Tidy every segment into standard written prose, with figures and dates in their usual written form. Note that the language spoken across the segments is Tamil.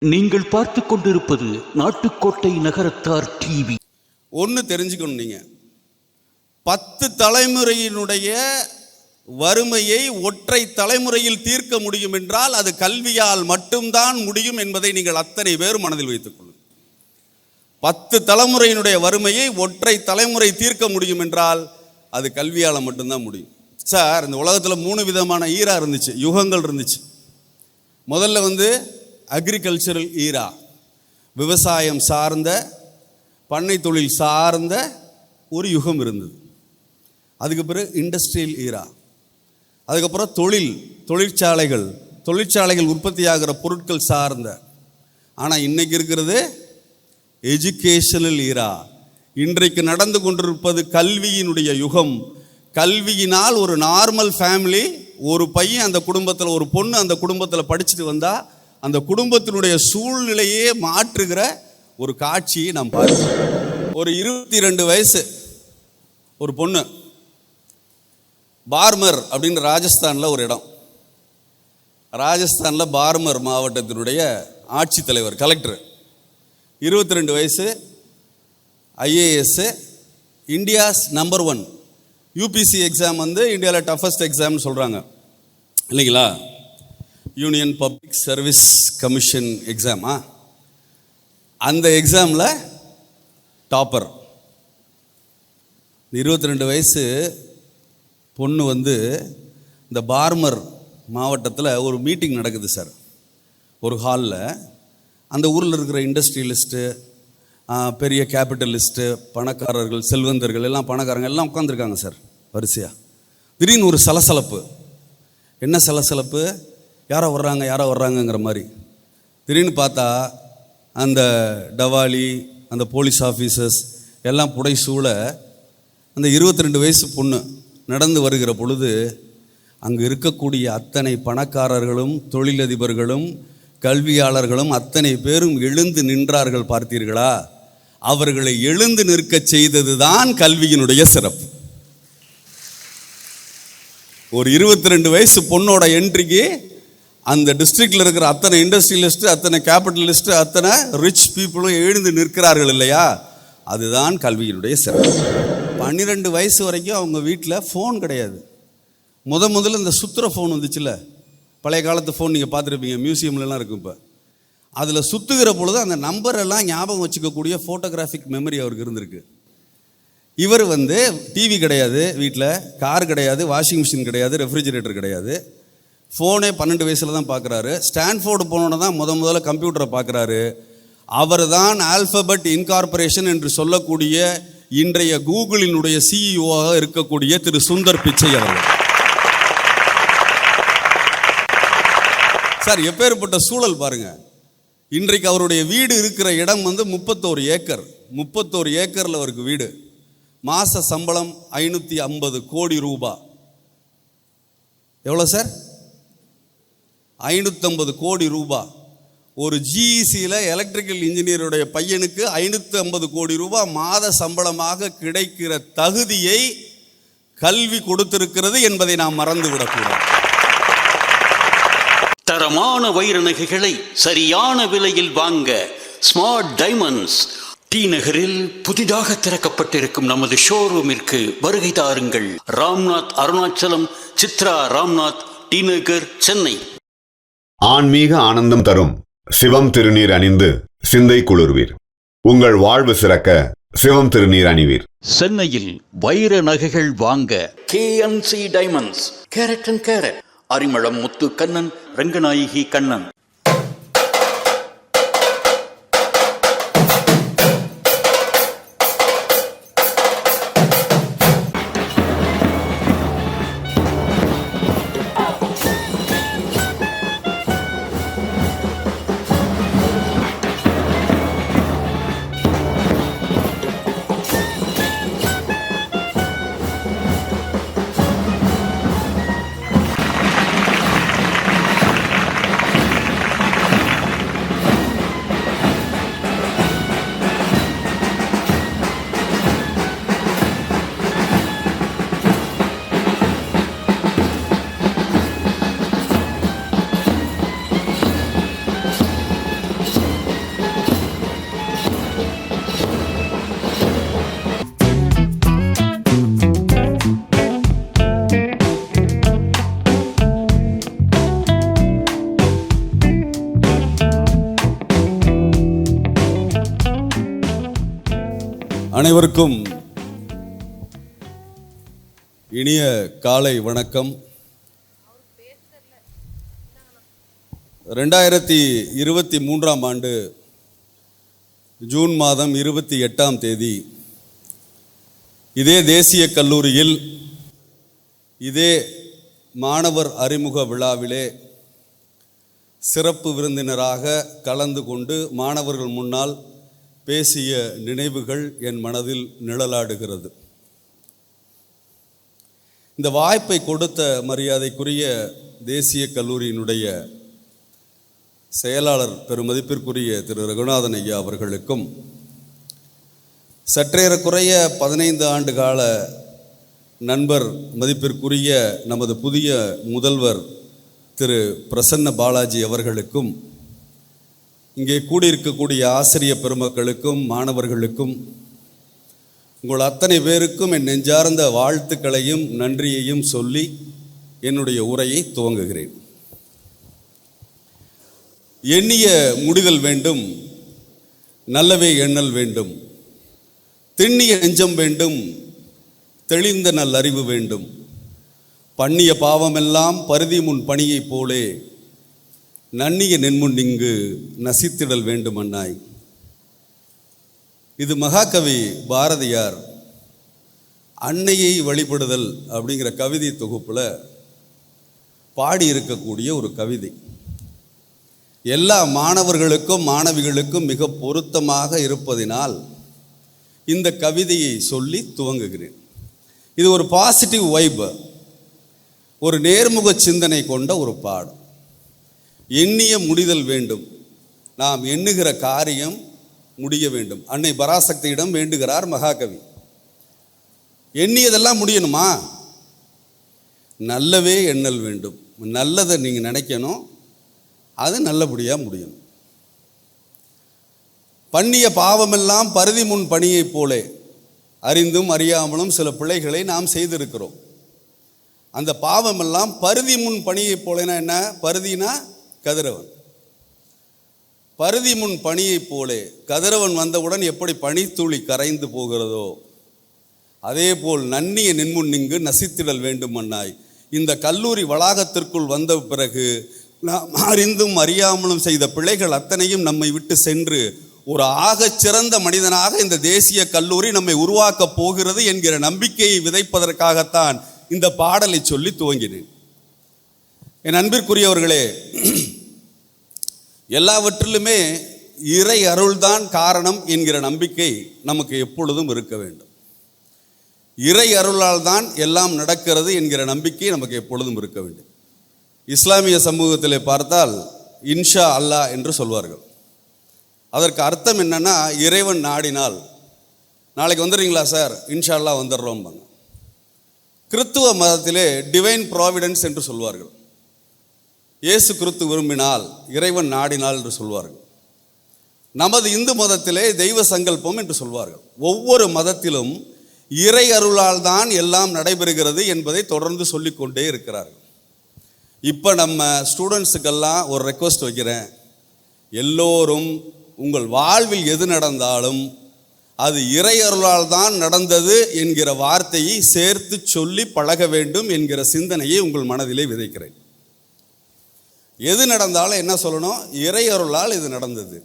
நீங்கள் பார்த்து கொண்டிருப்பது நாட்டுக்கோட்டை நகரத்தார் டிவி. ஒன்று தெரிஞ்சுக்கணும், நீங்கள் 10 தலைமுறையினுடைய வறுமையை ஒற்றை தலைமுறையில் தீர்க்க முடியும் என்றால் அது கல்வியால் மட்டும்தான் முடியும் என்பதை நீங்கள் அத்தனை பேர் மனதில் வைத்துக் கொள்ளுங்கள். 10 தலைமுறையினுடைய வறுமையை ஒற்றை தலைமுறை தீர்க்க முடியும் என்றால் அது கல்வியால் மட்டும்தான் முடியும். சார், இந்த உலகத்தில் 3 விதமான ஈரா இருந்துச்சு, யுகங்கள் இருந்துச்சு. முதல்ல அக்ரிகல்ச்சரல் ஈரா, விவசாயம் சார்ந்த பண்ணை தொழில் சார்ந்த ஒரு யுகம் இருந்தது. அதுக்கு பிறகு இண்டஸ்ட்ரியல் ஈரா, அதுக்கப்புறம் தொழிற்சாலைகள் உற்பத்தியாகிற பொருட்கள் சார்ந்த. ஆனால் இன்னைக்கு இருக்கிறது எஜுகேஷனல் ஈரா. இன்றைக்கு நடந்து கொண்டிருப்பது கல்வியினுடைய யுகம். கல்வியினால் ஒரு நார்மல் ஃபேமிலி, ஒரு பையன் அந்த குடும்பத்தில், ஒரு பொண்ணு அந்த குடும்பத்தில் படிச்சுட்டு வந்தால் அந்த குடும்பத்தினுடைய சூழ்நிலையே மாற்றுகிற ஒரு காட்சியை நாம் பார்க்கிறோம். ஒரு 22 வயசு ஒரு பொண்ணு, பார்மர் அப்படின்னு ராஜஸ்தானில் ஒரு இடம். ராஜஸ்தானில் பார்மர் மாவட்டத்தினுடைய ஆட்சித்தலைவர், கலெக்டர், 22 வயசு, IAS, India's number 1 UPC exam இந்தியாவில் டஃபஸ்ட் எக்ஸாம்னு சொல்கிறாங்க இல்லைங்களா? யூனியன் பப்ளிக் சர்வீஸ் கமிஷன் எக்ஸாமா, அந்த எக்ஸாமில் டாப்பர். 22 வயசு பொண்ணு இந்த பார்மர் மாவட்டத்தில் ஒரு மீட்டிங் நடக்குது சார், ஒரு ஹாலில். அந்த ஊரில் இருக்கிற இண்டஸ்ட்ரியலிஸ்ட்டு, பெரிய கேபிட்டலிஸ்ட்டு, பணக்காரர்கள், செல்வந்தர்கள், எல்லாம் பணக்காரங்க எல்லாம் உட்காந்துருக்காங்க சார் வரிசையாக. திடீர்னு ஒரு சலசலப்பு. என்ன சலசலப்பு? யாரோ வர்றாங்கங்கிற மாதிரி. திடீர்னு பார்த்தா அந்த டவாலி, அந்த போலீஸ் ஆஃபீஸர்ஸ் எல்லாம் புடைசூழ அந்த 22 வயசு பொண்ணு நடந்து வருகிற பொழுது அங்கு இருக்கக்கூடிய அத்தனை பணக்காரர்களும், தொழிலதிபர்களும், கல்வியாளர்களும் அத்தனை பேரும் எழுந்து நின்றார்கள். பார்த்தீர்களா? அவர்களை எழுந்து நிற்க செய்தது தான் கல்வியினுடைய சிறப்பு. ஒரு 22 வயசு பொண்ணோட என்ட்ரிக்கு அந்த டிஸ்ட்ரிக்டில் இருக்கிற அத்தனை இண்டஸ்ட்ரியலிஸ்ட்டு, அத்தனை கேபிட்டலிஸ்ட்டு, அத்தனை ரிச் பீப்புளும் எழுந்து நிற்கிறார்கள் இல்லையா? அதுதான் கல்வியினுடைய சிறப்பு. 12 வயசு வரைக்கும் அவங்க வீட்டில் ஃபோன் கிடையாது. முதல்ல இந்த சுத்துற ஃபோன் வந்துச்சுல்ல, பழைய காலத்து ஃபோன் நீங்கள் பார்த்துருப்பீங்க, மியூசியம்லலாம் இருக்கும். இப்போ அதில் சுற்றுகிற பொழுது அந்த நம்பரெல்லாம் ஞாபகம் வச்சுக்கக்கூடிய ஃபோட்டோகிராஃபிக் மெமரி அவருக்கு இருந்திருக்கு. இவர் டிவி கிடையாது வீட்டில், கார் கிடையாது, வாஷிங் மிஷின் கிடையாது, ரெஃப்ரிஜிரேட்டர் கிடையாது. ஃபோனே 12 வயசில் தான் பார்க்குறாரு. ஸ்டான்ஃபோர்டு போனோன்னு தான் முதல்ல கம்ப்யூட்டரை பார்க்குறாரு. அவர் தான் ஆல்ஃபபெட் இன்கார்பரேஷன் என்று சொல்லக்கூடிய இன்றைய கூகுளினுடைய சிஇஓவாக இருக்கக்கூடிய திரு சுந்தர் பிச்சை அவர்கள். சார், எப்பேற்பட்ட சூழல் பாருங்க. இன்றைக்கு அவருடைய வீடு இருக்கிற இடம் 31 ஏக்கர். 31 ஏக்கரில் அவருக்கு வீடு. மாத சம்பளம் 550 கோடி ரூபாய். எவ்வளோ சார்? 550 கோடி ரூபாய். ஒரு ஜிஇசியில் எலக்ட்ரிக்கல் இன்ஜினியருடைய பையனுக்கு 550 கோடி ரூபாய் மாத சம்பளமாக கிடைக்கிற தகுதியை கல்வி கொடுத்திருக்கிறது என்பதை நாம் மறந்துவிடக்கூடாது. தரமான வைர நகைகளை சரியான விலையில் வாங்க ஸ்மார்ட் டைமண்ட்ஸ் டி நகரில் புதிதாக திறக்கப்பட்டிருக்கும் நமது ஷோரூமிற்கு வருகை தாருங்கள். ராம்நாத், அருணாச்சலம், சித்ரா ராம்நாத், டி நகர், சென்னை. ஆன்மீக ஆனந்தம் தரும் சிவம் திருநீர் அணிந்து சிந்தை குளிர்வீர். உங்கள் வாழ்வு சிறக்க சிவம் திருநீர் அணிவீர். சென்னையில் வைர நகைகள் வாங்க KNC diamonds, carat and carat, Arimalam Muthu Kannan, Ranganayaki Kannan. அனைவருக்கும் இனிய காலை வணக்கம். 2023ஆம் ஆண்டு ஜூன் மாதம் 28ஆம் தேதி இதே தேசிய கல்லூரியில் இதே மாணவர் அறிமுக விழாவிலே சிறப்பு விருந்தினராக கலந்து கொண்டு மாணவர்கள் முன்னால் பேசிய நினைவுகள் என் மனதில் நிழலாடுகிறது. இந்த வாய்ப்பை கொடுத்த மரியாதைக்குரிய தேசிய கல்லூரியினுடைய செயலாளர் பெருமதிப்பிற்குரிய திரு ரகுநாதன் ஐயா அவர்களுக்கும், சற்றேறக்குறைய 15 ஆண்டு கால நண்பர் மதிப்பிற்குரிய நமது புதிய முதல்வர் திரு பிரசன்ன பாலாஜி அவர்களுக்கும், இங்கே கூடியிருக்கக்கூடிய ஆசிரியர் பெருமக்களுக்கும் மாணவர்களுக்கும், உங்கள் அத்தனை பேருக்கும் என் நெஞ்சார்ந்த வாழ்த்துக்களையும் நன்றியையும் சொல்லி என்னுடைய உரையை துவங்குகிறேன். எண்ணிய முடிதல் வேண்டும், நல்லவே எண்ணல் வேண்டும், திண்ணிய நெஞ்சம் வேண்டும், தெளிந்த நல்லறிவு வேண்டும், பண்ணிய பாவமெல்லாம் பருதி முன் பணியைப் போலே நன்னிய நென்முன் இங்கு நசித்திடல் வேண்டும் அண்ணாய். இது மகாகவி பாரதியார் அன்னையை வழிபடுதல் அப்படிங்கிற கவிதை தொகுப்பில் பாடியிருக்கக்கூடிய ஒரு கவிதை. எல்லா மாணவர்களுக்கும் மாணவிகளுக்கும் மிக பொருத்தமாக இருப்பதினால் இந்த கவிதையை சொல்லி துவங்குகிறேன். இது ஒரு பாசிட்டிவ் வைப், ஒரு நேர்முக சிந்தனை கொண்ட ஒரு பாடம். எண்ணிய முடிதல் வேண்டும், நாம் எண்ணுகிற காரியம் முடிய வேண்டும். அன்னை பராசக்தியிடம் வேண்டுகிறார் மகாகவி. எண்ணியதெல்லாம் முடியணுமா? நல்லவே எண்ணல் வேண்டும். நல்லதை நீங்கள் நினைக்கணும், அது நல்லபடியாக முடியணும். பண்ணிய பாவமெல்லாம் பருதி முன் பணியைப் போலே, அறிந்தும் அறியாமலும் சில பிழைகளை நாம் செய்திருக்கிறோம். அந்த பாவமெல்லாம் பருதி முன் பணியைப் போலேனா என்ன? பருதினா கதிரவன். பருதி முன் பணியைப் போலே, கதிரவன் வந்தவுடன் எப்படி பனித்துளி கரைந்து போகிறதோ அதே போல் நன்னிய நின்முன் இங்கு நசித்திடல் வேண்டும் அண்ணாய். இந்த கல்லூரி வளாகத்திற்குள் வந்த பிறகு நாம் அறிந்தும் அறியாமலும் செய்த பிழைகள் அத்தனையும் நம்மை விட்டு சென்று ஒரு ஆகச் சிறந்த மனிதனாக இந்த தேசிய கல்லூரி நம்மை உருவாக்கப் போகிறது என்கிற நம்பிக்கையை விதைப்பதற்காகத்தான் இந்த பாடலை சொல்லி துவங்கினேன். என் அன்பிற்குரியவர்களே, எல்லாவற்றிலுமே இறை அருள்தான் காரணம் என்கிற நம்பிக்கை நமக்கு எப்பொழுதும் இருக்க வேண்டும். இறை அருளால் தான் எல்லாம் நடக்கிறது என்கிற நம்பிக்கை நமக்கு எப்பொழுதும் இருக்க வேண்டும். இஸ்லாமிய சமூகத்திலே பார்த்தால் இன்ஷா அல்லாஹ் என்று சொல்வார்கள். அதற்கு அர்த்தம் என்னன்னா, இறைவன் நாடினால். நாளைக்கு வந்துடுறீங்களா சார்? இன்ஷா அல்லாஹ் வந்துடுறோம்பாங்க. கிறித்துவ மதத்திலே டிவைன் ப்ராவிடன்ஸ் என்று சொல்வார்கள். இயேசு கிறிஸ்து விரும்பினால், இறைவன் நாடினால் என்று சொல்வார்கள். நமது இந்து மதத்திலே தெய்வ சங்கல்பம் என்று சொல்வார்கள். ஒவ்வொரு மதத்திலும் இறை அருளால் தான் எல்லாம் நடைபெறுகிறது என்பதை தொடர்ந்து சொல்லிக்கொண்டே இருக்கிறார்கள். இப்போ நம்ம ஸ்டூடெண்ட்ஸுக்கெல்லாம் ஒரு ரெக்வஸ்ட் வைக்கிறேன். எல்லோரும் உங்கள் வாழ்வில் எது நடந்தாலும் அது இறை அருளால் தான் நடந்தது என்கிற வார்த்தையை சேர்த்து சொல்லி பழக வேண்டும் என்கிற சிந்தனையை உங்கள் மனதிலே விதைக்கிறேன். எது நடந்தாலும் என்ன சொல்லணும்? இறை அருளால் இது நடந்தது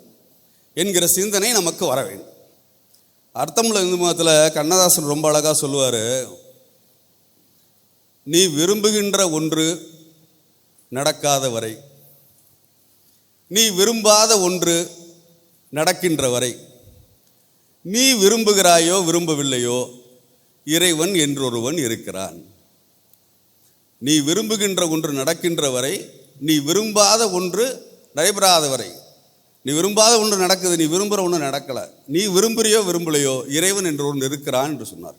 என்கிற சிந்தனை நமக்கு வர வேண்டும். அர்த்தமுள்ள இந்து மதத்தில் கண்ணதாசன் ரொம்ப அழகாக சொல்லுவார், நீ விரும்புகின்ற ஒன்று நடக்காத வரை, நீ விரும்பாத ஒன்று நடக்கின்ற வரை, நீ விரும்புகிறாயோ விரும்பவில்லையோ இறைவன் என்றொருவன் இருக்கிறான். நீ விரும்புகின்ற ஒன்று நடக்கின்ற வரை, நீ விரும்பாத ஒன்று நடைபெறாத வரை. நீ விரும்பாத ஒன்று நடக்குது, நீ விரும்புகிற ஒன்று நடக்கலை. நீ விரும்புறியோ விரும்பலையோ இறைவன் என்று ஒன்று இருக்கிறான் என்று சொன்னார்.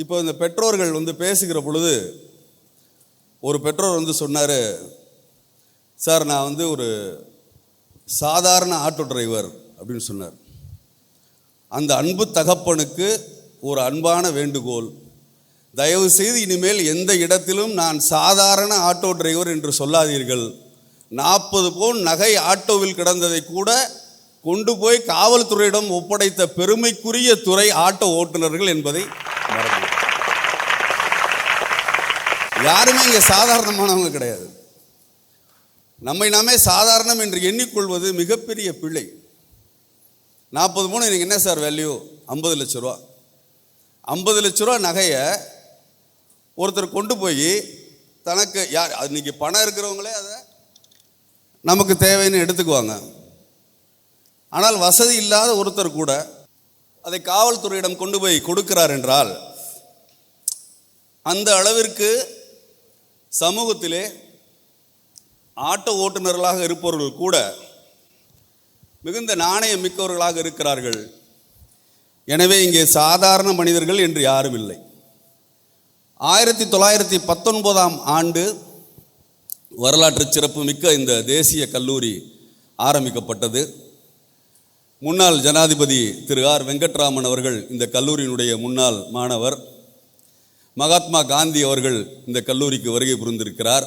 இப்போ இந்த பெற்றோர்கள் பேசுகிற பொழுது ஒரு பெற்றோர் சொன்னார், சார் நான் ஒரு சாதாரண ஆட்டோ டிரைவர் அப்படின்னு சொன்னார். அந்த அன்பு தகப்பனுக்கு ஒரு அன்பான வேண்டுகோள், தயவு செய்து இனிமேல் எந்த இடத்திலும் நான் சாதாரண ஆட்டோ டிரைவர் என்று சொல்லாதீர்கள். 40 பவுன் நகை ஆட்டோவில் கிடந்ததை கூட கொண்டு போய் காவல்துறையிடம் ஒப்படைத்த பெருமைக்குரிய துறை ஆட்டோ ஓட்டுநர்கள் என்பதை மறந்து. யாருமே இங்கே சாதாரணமானவங்க கிடையாது. நம்மை நாமே சாதாரணம் என்று எண்ணிக்கொள்வது மிகப்பெரிய பிழை. 40 பவுன் எனக்கு என்ன சார் வேல்யூ? 50 லட்ச ரூபா. 50 லட்ச ரூபா நகையை ஒருத்தர் கொண்டு போய் தனக்கு யார் இன்னைக்கு பணம் இருக்கிறவங்களே அதை நமக்கு தேவைன்னு எடுத்துக்குவாங்க. ஆனால் வசதி இல்லாத ஒருத்தர் கூட அதை காவல்துறையிடம் கொண்டு போய் கொடுக்கிறார் என்றால் அந்த அளவிற்கு சமூகத்திலே ஆட்டோ ஓட்டுநர்களாக இருப்பவர்கள் கூட மிகுந்த நாணயம் மிக்கவர்களாக இருக்கிறார்கள். எனவே இங்கே சாதாரண மனிதர்கள் என்று யாரும் இல்லை. 1919ஆம் ஆண்டு வரலாற்று சிறப்பு மிக்க இந்த தேசிய கல்லூரி ஆரம்பிக்கப்பட்டது. முன்னாள் ஜனாதிபதி திரு ஆர் வெங்கட்ராமன் அவர்கள் இந்த கல்லூரியினுடைய முன்னாள் மாணவர். மகாத்மா காந்தி அவர்கள் இந்த கல்லூரிக்கு வருகை புரிந்திருக்கிறார்.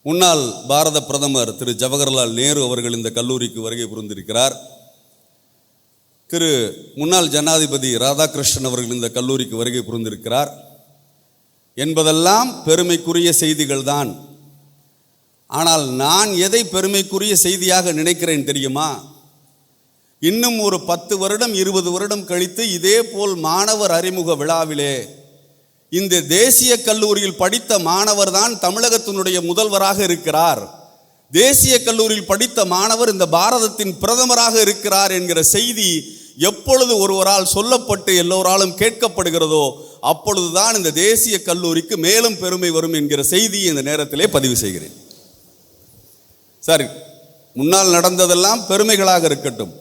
முன்னாள் பாரத பிரதமர் திரு ஜவஹர்லால் நேரு அவர்கள் இந்த கல்லூரிக்கு வருகை புரிந்திருக்கிறார். திரு முன்னாள் ஜனாதிபதி ராதாகிருஷ்ணன் அவர்கள் இந்த கல்லூரிக்கு வருகை புரிந்திருக்கிறார் என்பதெல்லாம் பெருமைக்குரிய செய்திகள் தான். ஆனால் நான் எதை பெருமைக்குரிய செய்தியாக நினைக்கிறேன் தெரியுமா? இன்னும் ஒரு 10 வருடம் 20 வருடம் கழித்து இதே போல் மாணவர் அறிமுக விழாவிலே இந்த தேசிய கல்லூரியில் படித்த மாணவர் தான் தமிழகத்தினுடைய முதல்வராக இருக்கிறார், தேசிய கல்லூரியில் படித்த மாணவர் இந்த பாரதத்தின் பிரதமராக இருக்கிறார் என்கிற செய்தி எப்பொழுது ஒருவரால் சொல்லப்பட்டு எல்லோராலும் கேட்கப்படுகிறதோ அப்பொழுதுதான் இந்த தேசிய கல்லூரிக்கு மேலும் பெருமை வரும் என்கிற செய்தியை இந்த நேரத்திலே பதிவு செய்கிறேன். சரி, முன்னால் நடந்ததெல்லாம் பெருமைகளாக இருக்கட்டும்.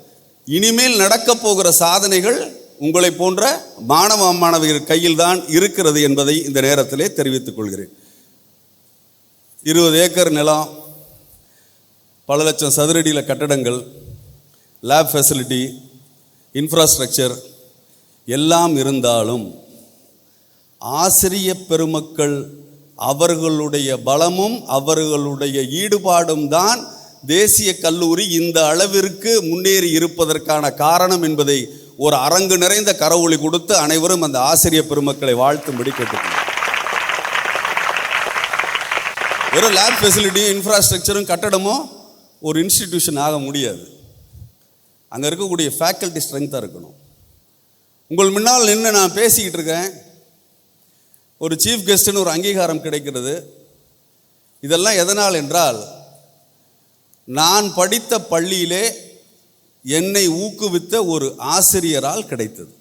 இனிமேல் நடக்கப் போகிற சாதனைகள் உங்களை போன்ற மாணவ மாணவியர் கையில் தான் இருக்கிறது என்பதை இந்த நேரத்திலே தெரிவித்துக் கொள்கிறேன். 20 ஏக்கர் நிலம், பல லட்சம் சதுரடியில் கட்டடங்கள், லேப் ஃபெசிலிட்டி, இன்ஃப்ராஸ்ட்ரக்சர் எல்லாம் இருந்தாலும் ஆசிரிய பெருமக்கள் அவர்களுடைய பலமும் அவர்களுடைய ஈடுபாடும் தான் தேசிய கல்லூரி இந்த அளவிற்கு முன்னேறி இருப்பதற்கான காரணம் என்பதை ஒரு அரங்கு நிறைந்த கரவொலி கொடுத்து அனைவரும் அந்த ஆசிரிய பெருமக்களை வாழ்த்தும்படி கேட்டுக்கொள்கிறேன். வெறும் லேப் ஃபெசிலிட்டியும் இன்ஃப்ராஸ்ட்ரக்சரும் கட்டடமும் ஒரு இன்ஸ்டிடியூஷன் ஆக முடியாது. அங்கே இருக்கக்கூடிய ஃபேக்கல்ட்டி ஸ்ட்ரென்த்தாக இருக்கணும். உங்கள் முன்னால் நின்று நான் பேசிக்கிட்டு இருக்கேன், ஒரு சீஃப் கெஸ்ட்னு ஒரு அங்கீகாரம் கிடைக்கிறது. இதெல்லாம் எதனால் என்றால் நான் படித்த பள்ளியிலே என்னை ஊக்குவித்த ஒரு ஆசிரியரால் கிடைத்தது.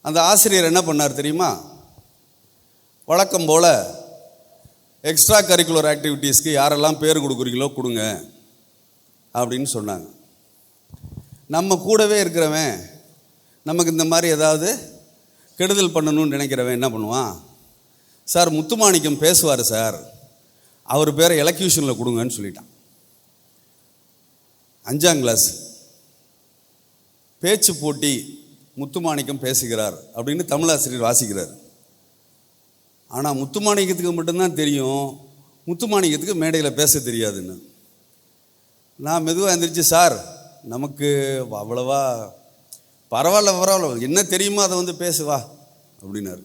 அந்த ஆசிரியர் என்ன பண்ணார் தெரியுமா? வழக்கம் போல் எக்ஸ்ட்ரா கரிக்குலர் ஆக்டிவிட்டீஸ்க்கு யாரெல்லாம் பேர் கொடுக்குறீங்களோ கொடுங்க அப்படின்னு சொன்னாங்க. நம்ம கூடவே இருக்கிறவன் நமக்கு இந்த மாதிரி ஏதாவது கெடுதல் பண்ணணும்னு நினைக்கிறவன் என்ன பண்ணுவான்? சார் முத்துமாணிக்கம் பேசுவார் சார், அவர் பேரை எலக்யூஷனில் கொடுங்கன்னு சொல்லிட்டான். 5ஆம் கிளாஸ் பேச்சு போட்டி முத்துமாணிக்கம் பேசுகிறார் அப்படின்னு தமிழாசிரியர் வாசிக்கிறார். ஆனால் முத்துமாணிக்கத்துக்கு மட்டும்தான் தெரியும், முத்துமாணிக்கத்துக்கு மேடையில் பேச தெரியாதுன்னு. நான் மெதுவாக எந்திரிச்சு, சார் நமக்கு அவ்வளவா பரவாயில்ல, என்ன தெரியுமோ அதை வந்து பேசுவா அப்படின்னாரு.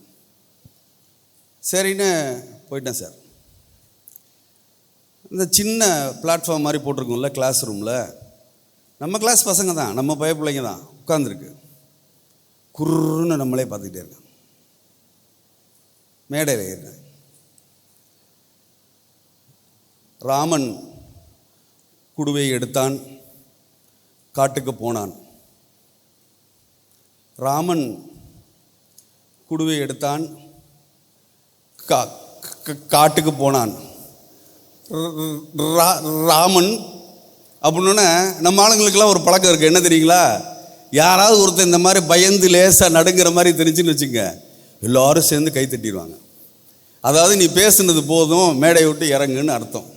சரின்னு போயிட்டேன் சார். இந்த சின்ன பிளாட்ஃபார்ம் மாதிரி போட்டிருக்கோம்ல கிளாஸ் ரூமில், நம்ம கிளாஸ் பசங்க தான், நம்ம பய பிள்ளைங்க தான் உட்காந்துருக்கு. குர்ன்னு நம்மளே பார்த்துக்கிட்டே இருக்கேன். மேடையில் ஏறினேன். ராமன் குடுவை எடுத்தான், காட்டுக்கு போனான். ராமன் குடுவை எடுத்தான், காட்டுக்கு போனான். ராமன் அப்படின்னோடனே நம்ம ஆளுங்களுக்கெல்லாம் ஒரு பழக்கம் இருக்குது, என்ன தெரியுங்களா? யாராவது ஒருத்தர் இந்த மாதிரி பயந்து லேசாக நடுங்கிற மாதிரி தெரிஞ்சுன்னு வச்சுங்க, எல்லோரும் சேர்ந்து கை தட்டிடுவாங்க. அதாவது நீ பேசுனது போதும், மேடை விட்டு இறங்குன்னு அர்த்தம்.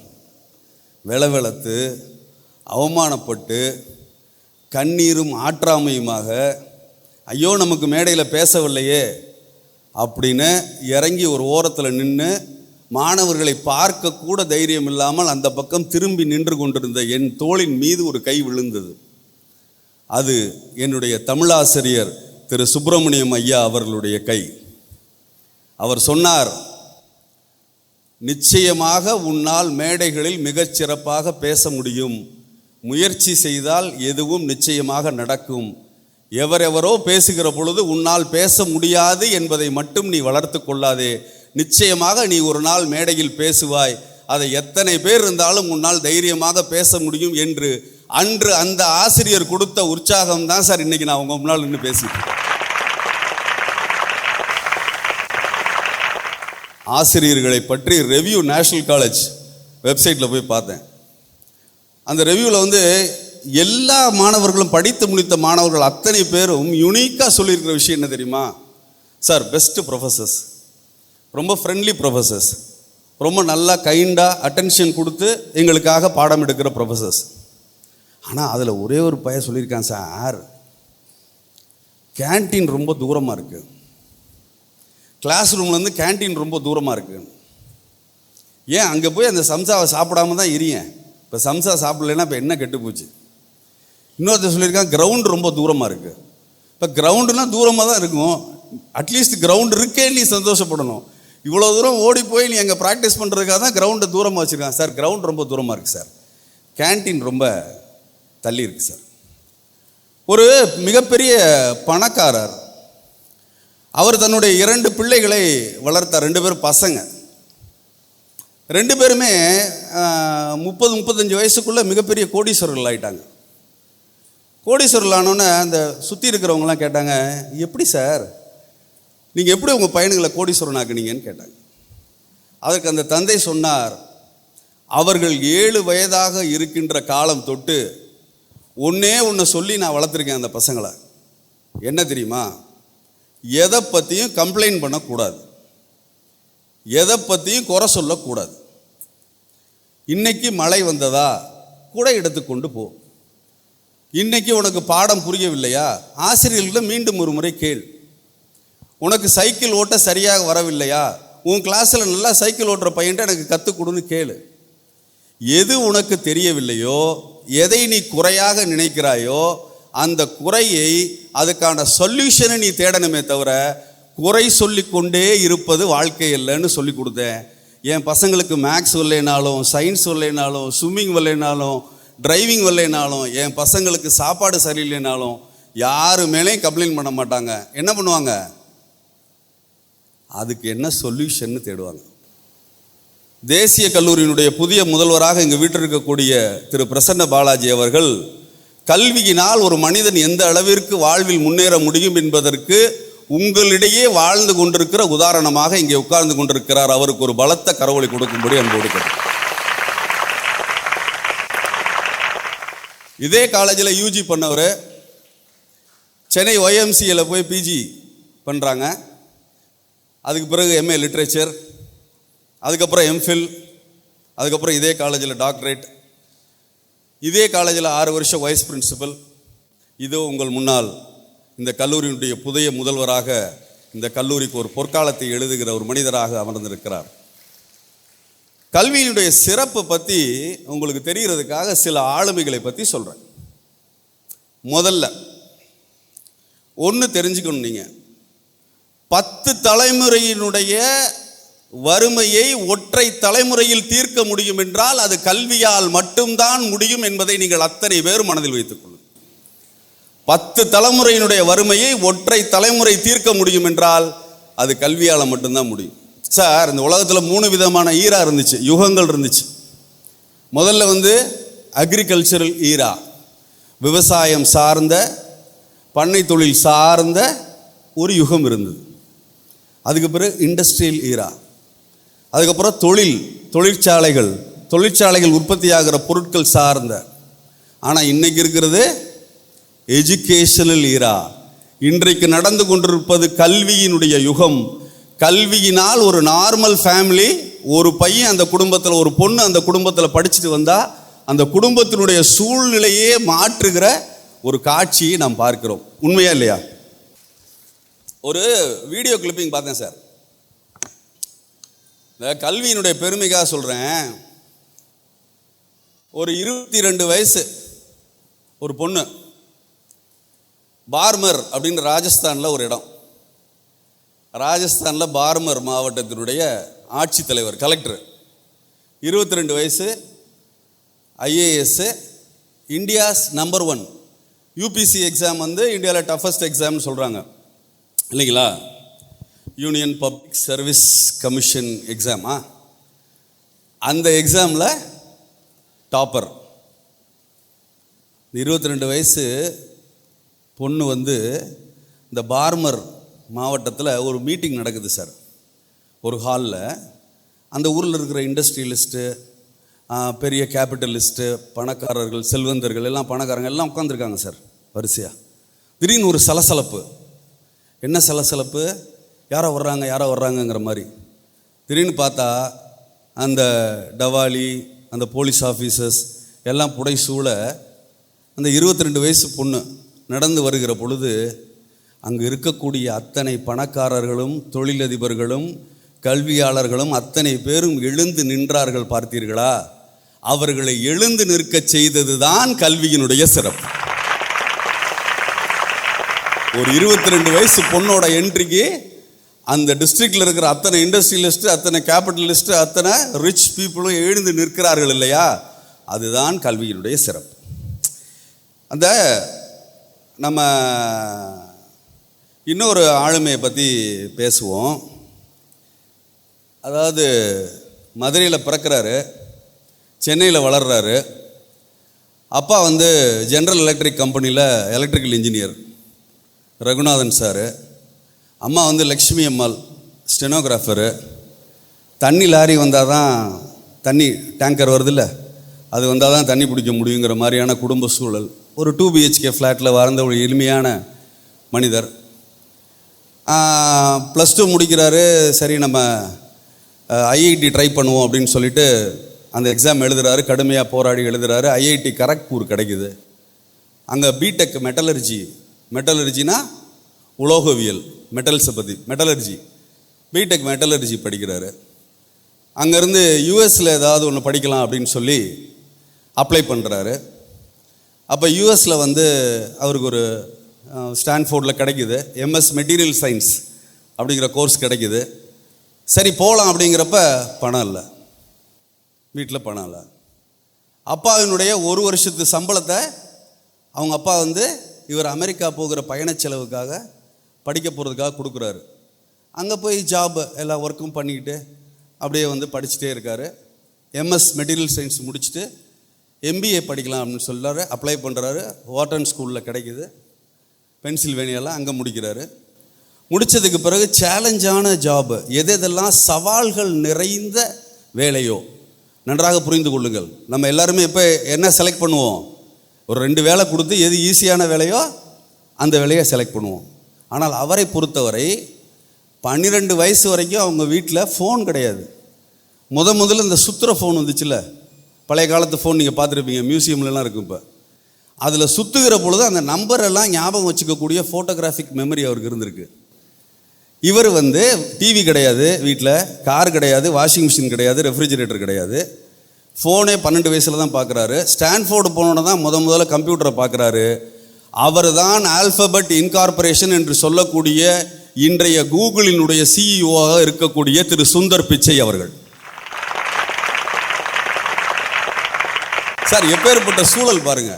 வெளத்து அவமானப்பட்டு கண்ணீரும் ஆற்றாமையுமாக ஐயோ நமக்கு மேடையில் பேசவில்லையே அப்படின்னு இறங்கி ஒரு ஓரத்தில் நின்று மாணவர்களை பார்க்க கூட தைரியம் இல்லாமல் அந்த பக்கம் திரும்பி நின்று கொண்டிருந்த என் தோளின் மீது ஒரு கை விழுந்தது. அது என்னுடைய தமிழாசிரியர் திரு சுப்பிரமணியம் ஐயா அவர்களுடைய கை. அவர் சொன்னார், நிச்சயமாக உன்னால் மேடைகளில் மிகச் சிறப்பாக பேச முடியும். முயற்சி செய்தால் எதுவும் நிச்சயமாக நடக்கும். எவரெவரோ பேசுகிற பொழுது உன்னால் பேச முடியாது என்பதை மட்டும் நீ வளர்த்து கொள்ளாதே. நிச்சயமாக நீ ஒரு நாள் மேடையில் பேசுவாய். அதை எத்தனை பேர் இருந்தாலும் உன்னால் தைரியமாக பேச முடியும் என்று அன்று அந்த ஆசிரியர் கொடுத்த உற்சாகம் தான் சார் இன்னைக்கு நான் உங்க முன்னால் நின்று பேசிட்டேன். ஆசிரியர்களை பற்றி ரெவ்யூ நேஷனல் காலேஜ் வெப்சைட்டில் போய் பார்த்தேன். அந்த ரெவ்யூவில் எல்லா மாணவர்களும், படித்து முடித்த மாணவர்கள் அத்தனை பேரும் யூனிக்காக சொல்லியிருக்கிற விஷயம் என்ன தெரியுமா சார்? பெஸ்ட்டு ப்ரொஃபஸர்ஸ், ரொம்ப ஃப்ரெண்ட்லி ப்ரொஃபஸர்ஸ், ரொம்ப நல்லா கைண்டாக அட்டென்ஷன் கொடுத்து எங்களுக்காக பாடம் எடுக்கிற ப்ரொஃபஸர்ஸ். ஆனால் அதில் ஒரே ஒரு பையன் சொல்லியிருக்கான் சார், கேன்டீன் ரொம்ப தூரமாக இருக்குது, கிளாஸ் ரூம்லேருந்து கேன்டீன் ரொம்ப தூரமாக இருக்குது. ஏன் அங்கே போய் அந்த சம்சாவை சாப்பிடாம தான் இருயேன். இப்போ சம்சா சாப்பிடலைன்னா இப்போ என்ன கெட்டு போச்சு. இன்னொருத்தர் சொல்லியிருக்கான், கிரவுண்டு ரொம்ப தூரமாக இருக்குது. இப்போ கிரவுண்டுனா தூரமாக தான் இருக்கும், அட்லீஸ்ட் கிரவுண்டு இருக்கே நீ சந்தோஷப்படணும். இவ்வளோ தூரம் ஓடி போய் நீ அங்கே ப்ராக்டிஸ் பண்ணுறதுக்காக தான் கிரவுண்டை தூரமாக வச்சுருக்கான். சார் கிரவுண்ட் ரொம்ப தூரமாக இருக்குது சார், கேன்டீன் ரொம்ப தள்ளி இருக்குது சார். ஒரு மிகப்பெரிய பணக்காரர், அவர் தன்னுடைய 2 பிள்ளைகளை வளர்த்தார். 2 பேரும் பசங்க. 2 பேருமே 30-35 வயசுக்குள்ளே மிகப்பெரிய கோடீஸ்வரர்கள் ஆகிட்டாங்க. கோடீஸ்வரர்கள் ஆனோன்னே அந்த சுற்றி இருக்கிறவங்களாம் கேட்டாங்க, எப்படி சார் நீங்கள் எப்படி உங்கள் பையனுங்களை கோடீஸ்வரன் ஆக்குனீங்கன்னு கேட்டாங்க. அதற்கு அந்த தந்தை சொன்னார், அவர்கள் 7 வயதாக இருக்கின்ற காலம் தொட்டு ஒன்று சொல்லி நான் வளர்த்துருக்கேன் அந்த பசங்களை. என்ன தெரியுமா? எதை பற்றியும் கம்ப்ளைண்ட் பண்ணக்கூடாது, எதை பற்றியும் குறை சொல்லக்கூடாது. இன்னைக்கு மழை வந்ததா கூட எடுத்துக்கொண்டு போ. இன்னைக்கு உனக்கு பாடம் புரியவில்லையா, ஆசிரியர்களிடம் மீண்டும் ஒரு முறை கேள். உனக்கு சைக்கிள் ஓட்ட சரியாக வரவில்லையா, உன் கிளாஸில் நல்லா சைக்கிள் ஓட்டுற பையன்ட்டு எனக்கு கற்றுக் கொடுன்னு கேளு. எது உனக்கு தெரியவில்லையோ, எதை நீ குறையாக நினைக்கிறாயோ, அந்த குறையை, அதுக்கான சொல்யூஷனை நீ தேடணுமே தவிர குறை சொல்லிக்கொண்டே இருப்பது வாழ்க்கை இல்லைன்னு சொல்லி கொடுத்தேன். என் பசங்களுக்கு மேக்ஸ் வரலைனாலும், சயின்ஸ் வரலைனாலும், ஸ்விம்மிங் வரலைனாலும், டிரைவிங் வரலைனாலும், என் பசங்களுக்கு சாப்பாடு சரியில்லைனாலும் யாரு மேலேயும் கம்ப்ளைண்ட் பண்ண மாட்டாங்க. என்ன பண்ணுவாங்க? அதுக்கு என்ன சொல்யூஷன்னு தேடுவாங்க. தேசிய கல்லூரியினுடைய புதிய முதல்வராக எங்கள் வீட்டில் இருக்கக்கூடிய திரு பிரசன்ன பாலாஜி அவர்கள், கல்வியினால் ஒரு மனிதன் எந்த அளவிற்கு வாழ்வில் முன்னேற முடியும் என்பதற்கு உங்களிடையே வாழ்ந்து கொண்டிருக்கிற உதாரணமாக இங்கே உட்கார்ந்து கொண்டிருக்கிறார். அவருக்கு ஒரு பலத்த கரவொலி கொடுக்கும்படி அன்போடு கேட்கிறேன். இதே காலேஜில் யூஜி பண்ணவர் சென்னை YMCAல போய் பிஜி பண்ணுறாங்க. அதுக்கு பிறகு MA லிட்ரேச்சர், அதுக்கப்புறம் MPhil, அதுக்கப்புறம் இதே காலேஜில் டாக்டரேட், இதே காலேஜில் 6 வருஷம் வைஸ் பிரின்சிபல். இதோ உங்கள் முன்னால் இந்த கல்லூரியினுடைய புதிய முதல்வராக, இந்த கல்லூரிக்கு ஒரு பொற்காலத்தை எழுதுகிற ஒரு மனிதராக அமர்ந்திருக்கிறார். கல்வியினுடைய சிறப்பு பற்றி உங்களுக்கு தெரிகிறதுக்காக சில ஆளுமைகளை பற்றி சொல்கிறேன். முதல்ல ஒன்று தெரிஞ்சுக்கணும், நீங்கள் 10 தலைமுறையினுடைய வறுமையை ஒற்றை தலைமுறையில் தீர்க்க முடியும் என்றால் அது கல்வியால் மட்டும்தான் முடியும் என்பதை நீங்கள் அத்தனை பேர் மனதில் வைத்துக் கொள்ளுங்கள். 10 தலைமுறையினுடைய வறுமையை ஒற்றை தலைமுறை தீர்க்க முடியும் என்றால் அது கல்வியால் மட்டும்தான் முடியும். சார், இந்த உலகத்தில் 3 விதமான ஈரா இருந்துச்சு, யுகங்கள் இருந்துச்சு. முதல்ல அக்ரிகல்ச்சரல் ஈரா, விவசாயம் சார்ந்த, பண்ணை தொழில் சார்ந்த ஒரு யுகம் இருந்தது. அதுக்கு பிறகு இண்டஸ்ட்ரியல் ஈரா, அதுக்கப்புறம் தொழிற்சாலைகள் உற்பத்தியாகிற பொருட்கள் சார்ந்த. ஆனால் இன்னைக்கு இருக்கிறது எஜுகேஷனல் ஈரா. இன்றைக்கு நடந்து கொண்டிருப்பது கல்வியினுடைய யுகம். கல்வியினால் ஒரு நார்மல் ஃபேமிலி, ஒரு பையன் அந்த குடும்பத்தில், ஒரு பொண்ணு அந்த குடும்பத்தில் படிச்சுட்டு வந்தால் அந்த குடும்பத்தினுடைய சூழ்நிலையே மாற்றுகிற ஒரு காட்சியை நாம் பார்க்கிறோம். உண்மையா இல்லையா? ஒரு வீடியோ கிளிப்பிங் பார்த்தேன் சார். இந்த கல்வியினுடைய பெருமைக்காக சொல்கிறேன். ஒரு 22 வயசு ஒரு பொண்ணு, பார்மர் அப்படின்னு ராஜஸ்தானில் ஒரு இடம். ராஜஸ்தானில் பார்மர் மாவட்டத்தினுடைய ஆட்சித்தலைவர், கலெக்டர், 22 வயசு, IAS, India's number 1. UPC exam வந்து இந்தியாவில் டஃபஸ்ட் எக்ஸாம்னு சொல்கிறாங்க இல்லைங்களா? யூனியன் பப்ளிக் சர்வீஸ் கமிஷன் எக்ஸாமா, அந்த எக்ஸாமில் டாப்பர். 22 வயசு பொண்ணு வந்து இந்த பார்மர் மாவட்டத்தில் ஒரு மீட்டிங் நடக்குது சார், ஒரு ஹாலில். அந்த ஊரில் இருக்கிற இண்டஸ்ட்ரியலிஸ்ட்டு, பெரிய கேபிட்டலிஸ்ட்டு, பணக்காரர்கள், செல்வந்தர்கள், எல்லாம் பணக்காரங்க எல்லாம் உட்காந்துருக்காங்க சார் வரிசையாக. திடீர்னு ஒரு சலசலப்பு. என்ன சலசலப்பு? யாரோ வர்றாங்கங்கிற மாதிரி. திடீர்னு பார்த்தா அந்த டவாலி, அந்த போலீஸ் ஆஃபீஸர்ஸ் எல்லாம் புடைசூழ அந்த 22 வயசு பொண்ணு நடந்து வருகிற பொழுது அங்கு இருக்கக்கூடிய அத்தனை பணக்காரர்களும், தொழிலதிபர்களும், கல்வியாளர்களும் அத்தனை பேரும் எழுந்து நின்றார்கள். பார்த்தீர்களா? அவர்களை எழுந்து நிற்க செய்தது தான் கல்வியினுடைய சிறப்பு. ஒரு 22 வயசு பொண்ணோட என்ட்ரிக்கு அந்த டிஸ்ட்ரிக்டில் இருக்கிற அத்தனை இண்டஸ்ட்ரியலிஸ்ட்டு, அத்தனை கேபிட்டலிஸ்ட்டு, அத்தனை ரிச் பீப்புளும் எழுந்து நிற்கிறார்கள் இல்லையா? அதுதான் கல்வியினுடைய சிறப்பு. அந்த நம்ம இன்னொரு ஆளுமையை பற்றி பேசுவோம். அதாவது மதுரையில் பிறக்கிறாரு, சென்னையில் வளர்கிறாரு. அப்பா வந்து ஜென்ரல் எலக்ட்ரிக் கம்பெனியில் எலக்ட்ரிக்கல் இன்ஜினியர் ரகுநாதன் சார். அம்மா வந்து லக்ஷ்மி அம்மாள், ஸ்டெனோகிராஃபரு. தண்ணி லாரி வந்தால் தான், தண்ணி டேங்கர் வருதில்ல, அது வந்தால் தான் தண்ணி பிடிக்க முடியுங்கிற மாதிரியான குடும்ப சூழல். ஒரு 2 BHK ஃப்ளாட்டில் வாழ்ந்த ஒரு எளிமையான மனிதர். +2 முடிக்கிறாரு. சரி, நம்ம ஐஐடி ட்ரை பண்ணுவோம் அப்படின்னு சொல்லிட்டு அந்த எக்ஸாம் எழுதுகிறாரு. கடுமையாக போராடி எழுதுகிறாரு. ஐஐடி கரக்பூர் கிடைக்குது. அங்கே பிடெக் மெட்டலர்ஜினா உலோகவியல், மெட்டல்ஸை பற்றி மெட்டலர்ஜி, பிடெக் மெட்டலர்ஜி படிக்கிறாரு. அங்கேருந்து யூஎஸில் ஏதாவது ஒன்று படிக்கலாம் அப்படின்னு சொல்லி அப்ளை பண்ணுறாரு. அப்போ யூஎஸில் வந்து அவருக்கு ஒரு ஸ்டான்ஃபோர்டில் கிடைக்குது, MS மெட்டீரியல் சயின்ஸ் அப்படிங்கிற கோர்ஸ் கிடைக்குது. சரி போகலாம் அப்படிங்கிறப்ப பணம் இல்லை, வீட்டில் பணம் இல்லை. அப்பாவினுடைய 1 வருஷத்து சம்பளத்தை அவங்க அப்பா வந்து இவர் அமெரிக்கா போகிற பயணச் செலவுக்காக, படிக்க போகிறதுக்காக கொடுக்குறாரு. அங்கே போய் ஜாப் எல்லா ஒர்க்கும் பண்ணிக்கிட்டு அப்படியே வந்து படிச்சுட்டே இருக்கார். MS மெட்டீரியல் சயின்ஸ் முடிச்சுட்டு MBA படிக்கலாம் அப்படின்னு சொல்கிறாரு. அப்ளை பண்ணுறாரு. வாட்டன் ஸ்கூலில் கிடைக்குது, பென்சில்வேனியாவில். அங்கே முடிக்கிறாரு. முடித்ததுக்கு பிறகு சேலஞ்சான ஜாப், எதெல்லாம் சவால்கள் நிறைந்த வேலையோ, நன்றாக புரிந்து கொள்ளுங்கள். நம்ம எல்லாருமே இப்போ என்ன செலக்ட் பண்ணுவோம்? ஒரு 2 வேலை கொடுத்து எது ஈஸியான வேலையோ அந்த வேலையை செலக்ட் பண்ணுவோம். ஆனால் அவரை பொறுத்தவரை 12 வயசு வரைக்கும் அவங்க வீட்டில் ஃபோன் கிடையாது. முதல்ல இந்த சுத்துற ஃபோன் வந்துச்சுல்ல, பழைய காலத்து ஃபோன் நீங்கள் பார்த்துருப்பீங்க, மியூசியம்லலாம் இருக்கும். இப்போ அதில் சுற்றுகிற பொழுது அந்த நம்பரெல்லாம் ஞாபகம் வச்சுக்கக்கூடிய ஃபோட்டோகிராஃபிக் மெமரி அவருக்கு இருந்திருக்கு. இவர் வந்து டிவி கிடையாது வீட்டில், கார் கிடையாது, வாஷிங் மிஷின் கிடையாது, ரெஃப்ரிஜிரேட்டர் கிடையாது. ஃபோனே 12 வயசில் தான் பார்க்குறாரு. ஸ்டான்ஃபோர்டு போனோன்னு தான் முதல்ல கம்ப்யூட்டரை பார்க்குறாரு. அவர் தான் ஆல்ஃபபெட் இன்கார்பரேஷன் என்று சொல்லக்கூடிய இன்றைய கூகுளினுடைய CEO-ஆக இருக்கக்கூடிய திரு சுந்தர் பிச்சை அவர்கள். சார், எப்பேற்பட்ட சூழல் பாருங்க.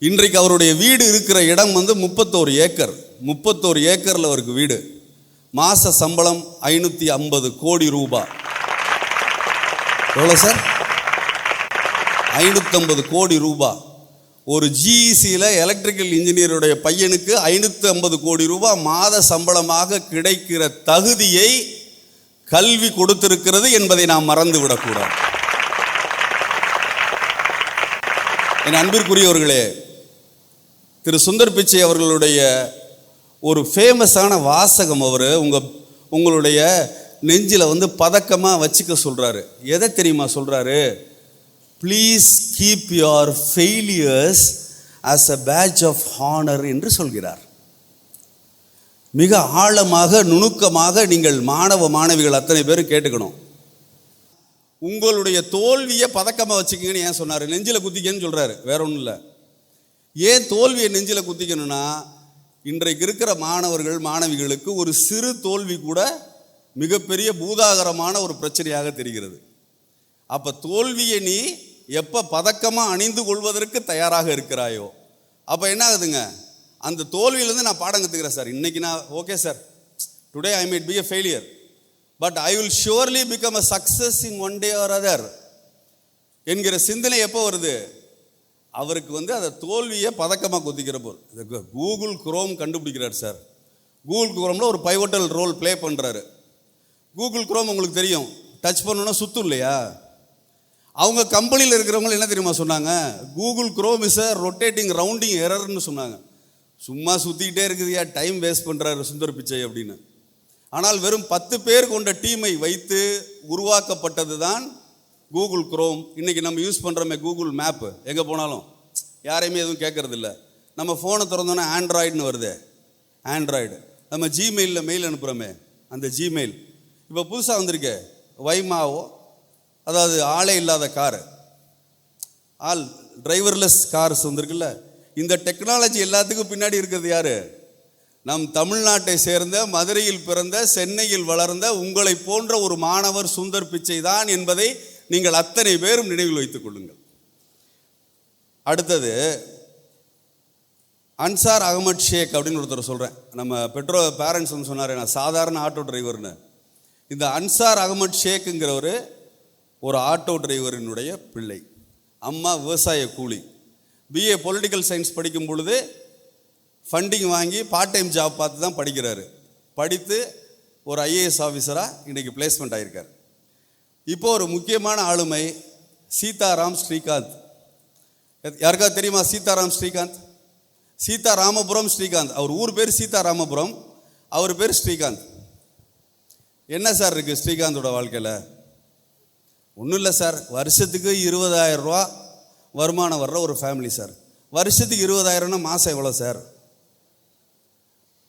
இன்றைக்கு அவருடைய வீடு இருக்கிற இடம் வந்து 31 ஏக்கர். 31 ஏக்கரில் அவருக்கு வீடு. மாச சம்பளம் 550 கோடி ரூபாய். எவ்வளோ சார்? 550 கோடி ரூபாய். ஒரு GECயில் எலக்ட்ரிக்கல் இன்ஜினியருடைய பையனுக்கு 550 கோடி ரூபாய் மாத சம்பளமாக கிடைக்கிற தகுதியை கல்வி கொடுத்திருக்கிறது என்பதை நாம் மறந்து விடக்கூடாது. என் அன்பிற்குரியவர்களே, திரு சுந்தர் பிச்சை அவர்களுடைய ஒரு ஃபேமஸான வாசகம் அவர் உங்களுடைய நெஞ்சில் வந்து பதக்கமாக வச்சுக்க சொல்கிறாரு. எதை தெரியுமா சொல்கிறாரு? Please keep your failures as a badge of honour என்று சொல்கிறார். மிக ஆழமாக, நுணுக்கமாக நீங்கள் மாணவ மாணவிகள் அத்தனை பேரும் கேட்டுக்கணும். உங்களுடைய தோல்வியை பதக்கமாக வச்சுக்கங்கன்னு ஏன் சொன்னார்? நெஞ்சில் குத்திக்கன்னு சொல்கிறாரு, வேற ஒன்றும் இல்லை. ஏன் தோல்வியை நெஞ்சில் குத்திக்கணும்னா, இன்றைக்கு இருக்கிற மாணவர்கள் மாணவிகளுக்கு ஒரு சிறு தோல்வி கூட மிகப்பெரிய பூதாகரமான ஒரு பிரச்சனையாக தெரிகிறது. அப்போ தோல்வியை நீ எப்போ பதக்கமாக அணிந்து கொள்வதற்கு தயாராக இருக்கிறாயோ, அப்போ என்ன ஆகுதுங்க, அந்த தோல்வியிலேருந்து நான் பாடம் கற்றுக்கிறேன் சார். இன்றைக்கி நான் okay sir, today I might be a failure, but I will surely become a success in one day or other என்கிற சிந்தனை எப்போ வருது? அவருக்கு அந்த தோல்வியை பதக்கமாக கொத்திக்கிற போல். கூகுள் குரோம் கண்டுபிடிக்கிறார் சார். கூகுள் குரோமில் ஒரு பைவட்டல் ரோல் ப்ளே பண்ணுறாரு. கூகுள் குரோம் உங்களுக்கு தெரியும், டச் பண்ணணுன்னா சுற்றும் இல்லையா? அவங்க கம்பெனியில் இருக்கிறவங்க என்ன தெரியுமா சொன்னாங்க? Google Chrome is a rotating rounding எரர்னு சொன்னாங்க. சும்மா சுற்றிக்கிட்டே இருக்குதுயா, டைம் வேஸ்ட் பண்ணுறாரு சுந்தர் பிச்சை அப்படின்னு. ஆனால் வெறும் 10 பேர் கொண்ட டீமை வைத்து உருவாக்கப்பட்டது தான் கூகுள் குரோம். இன்றைக்கி நம்ம யூஸ் பண்ணுறோமே கூகுள் மேப்பு, எங்கே போனாலும் யாரையுமே எதுவும் கேட்கறது இல்லை. நம்ம ஃபோனை திறந்தோன்னா ஆண்ட்ராய்டுன்னு வருது, ஆண்ட்ராய்டு. நம்ம ஜிமெயிலில் மெயில் அனுப்புகிறோமே, அந்த ஜிமெயில். இப்போ புதுசாக வந்திருக்கு வைமாவோ, அதாவது ஆளே இல்லாத காரு, ஆல் டிரைவர்லெஸ் கார்ஸ் வந்திருக்குல்ல. இந்த டெக்னாலஜி எல்லாத்துக்கும் பின்னாடி இருக்கிறது யார்? நம் தமிழ்நாட்டை சேர்ந்த, மதுரையில் பிறந்த, சென்னையில் வளர்ந்த உங்களை போன்ற ஒரு மாணவர் சுந்தர் பிச்சை தான் என்பதை நீங்கள் அத்தனை பேரும் நினைவில் வைத்துக் கொள்ளுங்கள். அடுத்தது அன்சார் அகமது ஷேக் அப்படின்னு ஒருத்தர் சொல்கிறேன். நம்ம பேரண்ட்ஸ் சொன்னார், நான் சாதாரண ஆட்டோ டிரைவர்னு. இந்த அன்சார் அகமது ஷேக்குங்கிறவர் ஒரு ஆட்டோ டிரைவரினுடைய பிள்ளை. அம்மா விவசாய கூலி. பிஏ பொலிட்டிக்கல் சயின்ஸ் படிக்கும் பொழுது ஃபண்டிங் வாங்கி பார்ட் டைம் ஜாப் பார்த்து தான் படிக்கிறாரு. படித்து ஒரு ஐஏஎஸ் ஆஃபீஸராக இன்றைக்கி பிளேஸ்மெண்ட் ஆகியிருக்கார். இப்போ ஒரு முக்கியமான ஆளுமை சீதாராம் ஸ்ரீகாந்த். யாருக்காவது தெரியுமா சீதாராம் ஸ்ரீகாந்த்? சீதாராமபுரம் ஸ்ரீகாந்த். அவர் ஊர் பேர் சீதாராமபுரம், அவர் பேர் ஸ்ரீகாந்த். என்ன சார் இருக்குது ஸ்ரீகாந்தோட வாழ்க்கையில்? ஒன்றும் இல்லை சார், வருஷத்துக்கு 20,000 ரூபா வருமானம் வர்ற ஒரு ஃபேமிலி சார். வருஷத்துக்கு 20,000னா மாதம் எவ்வளோ சார்?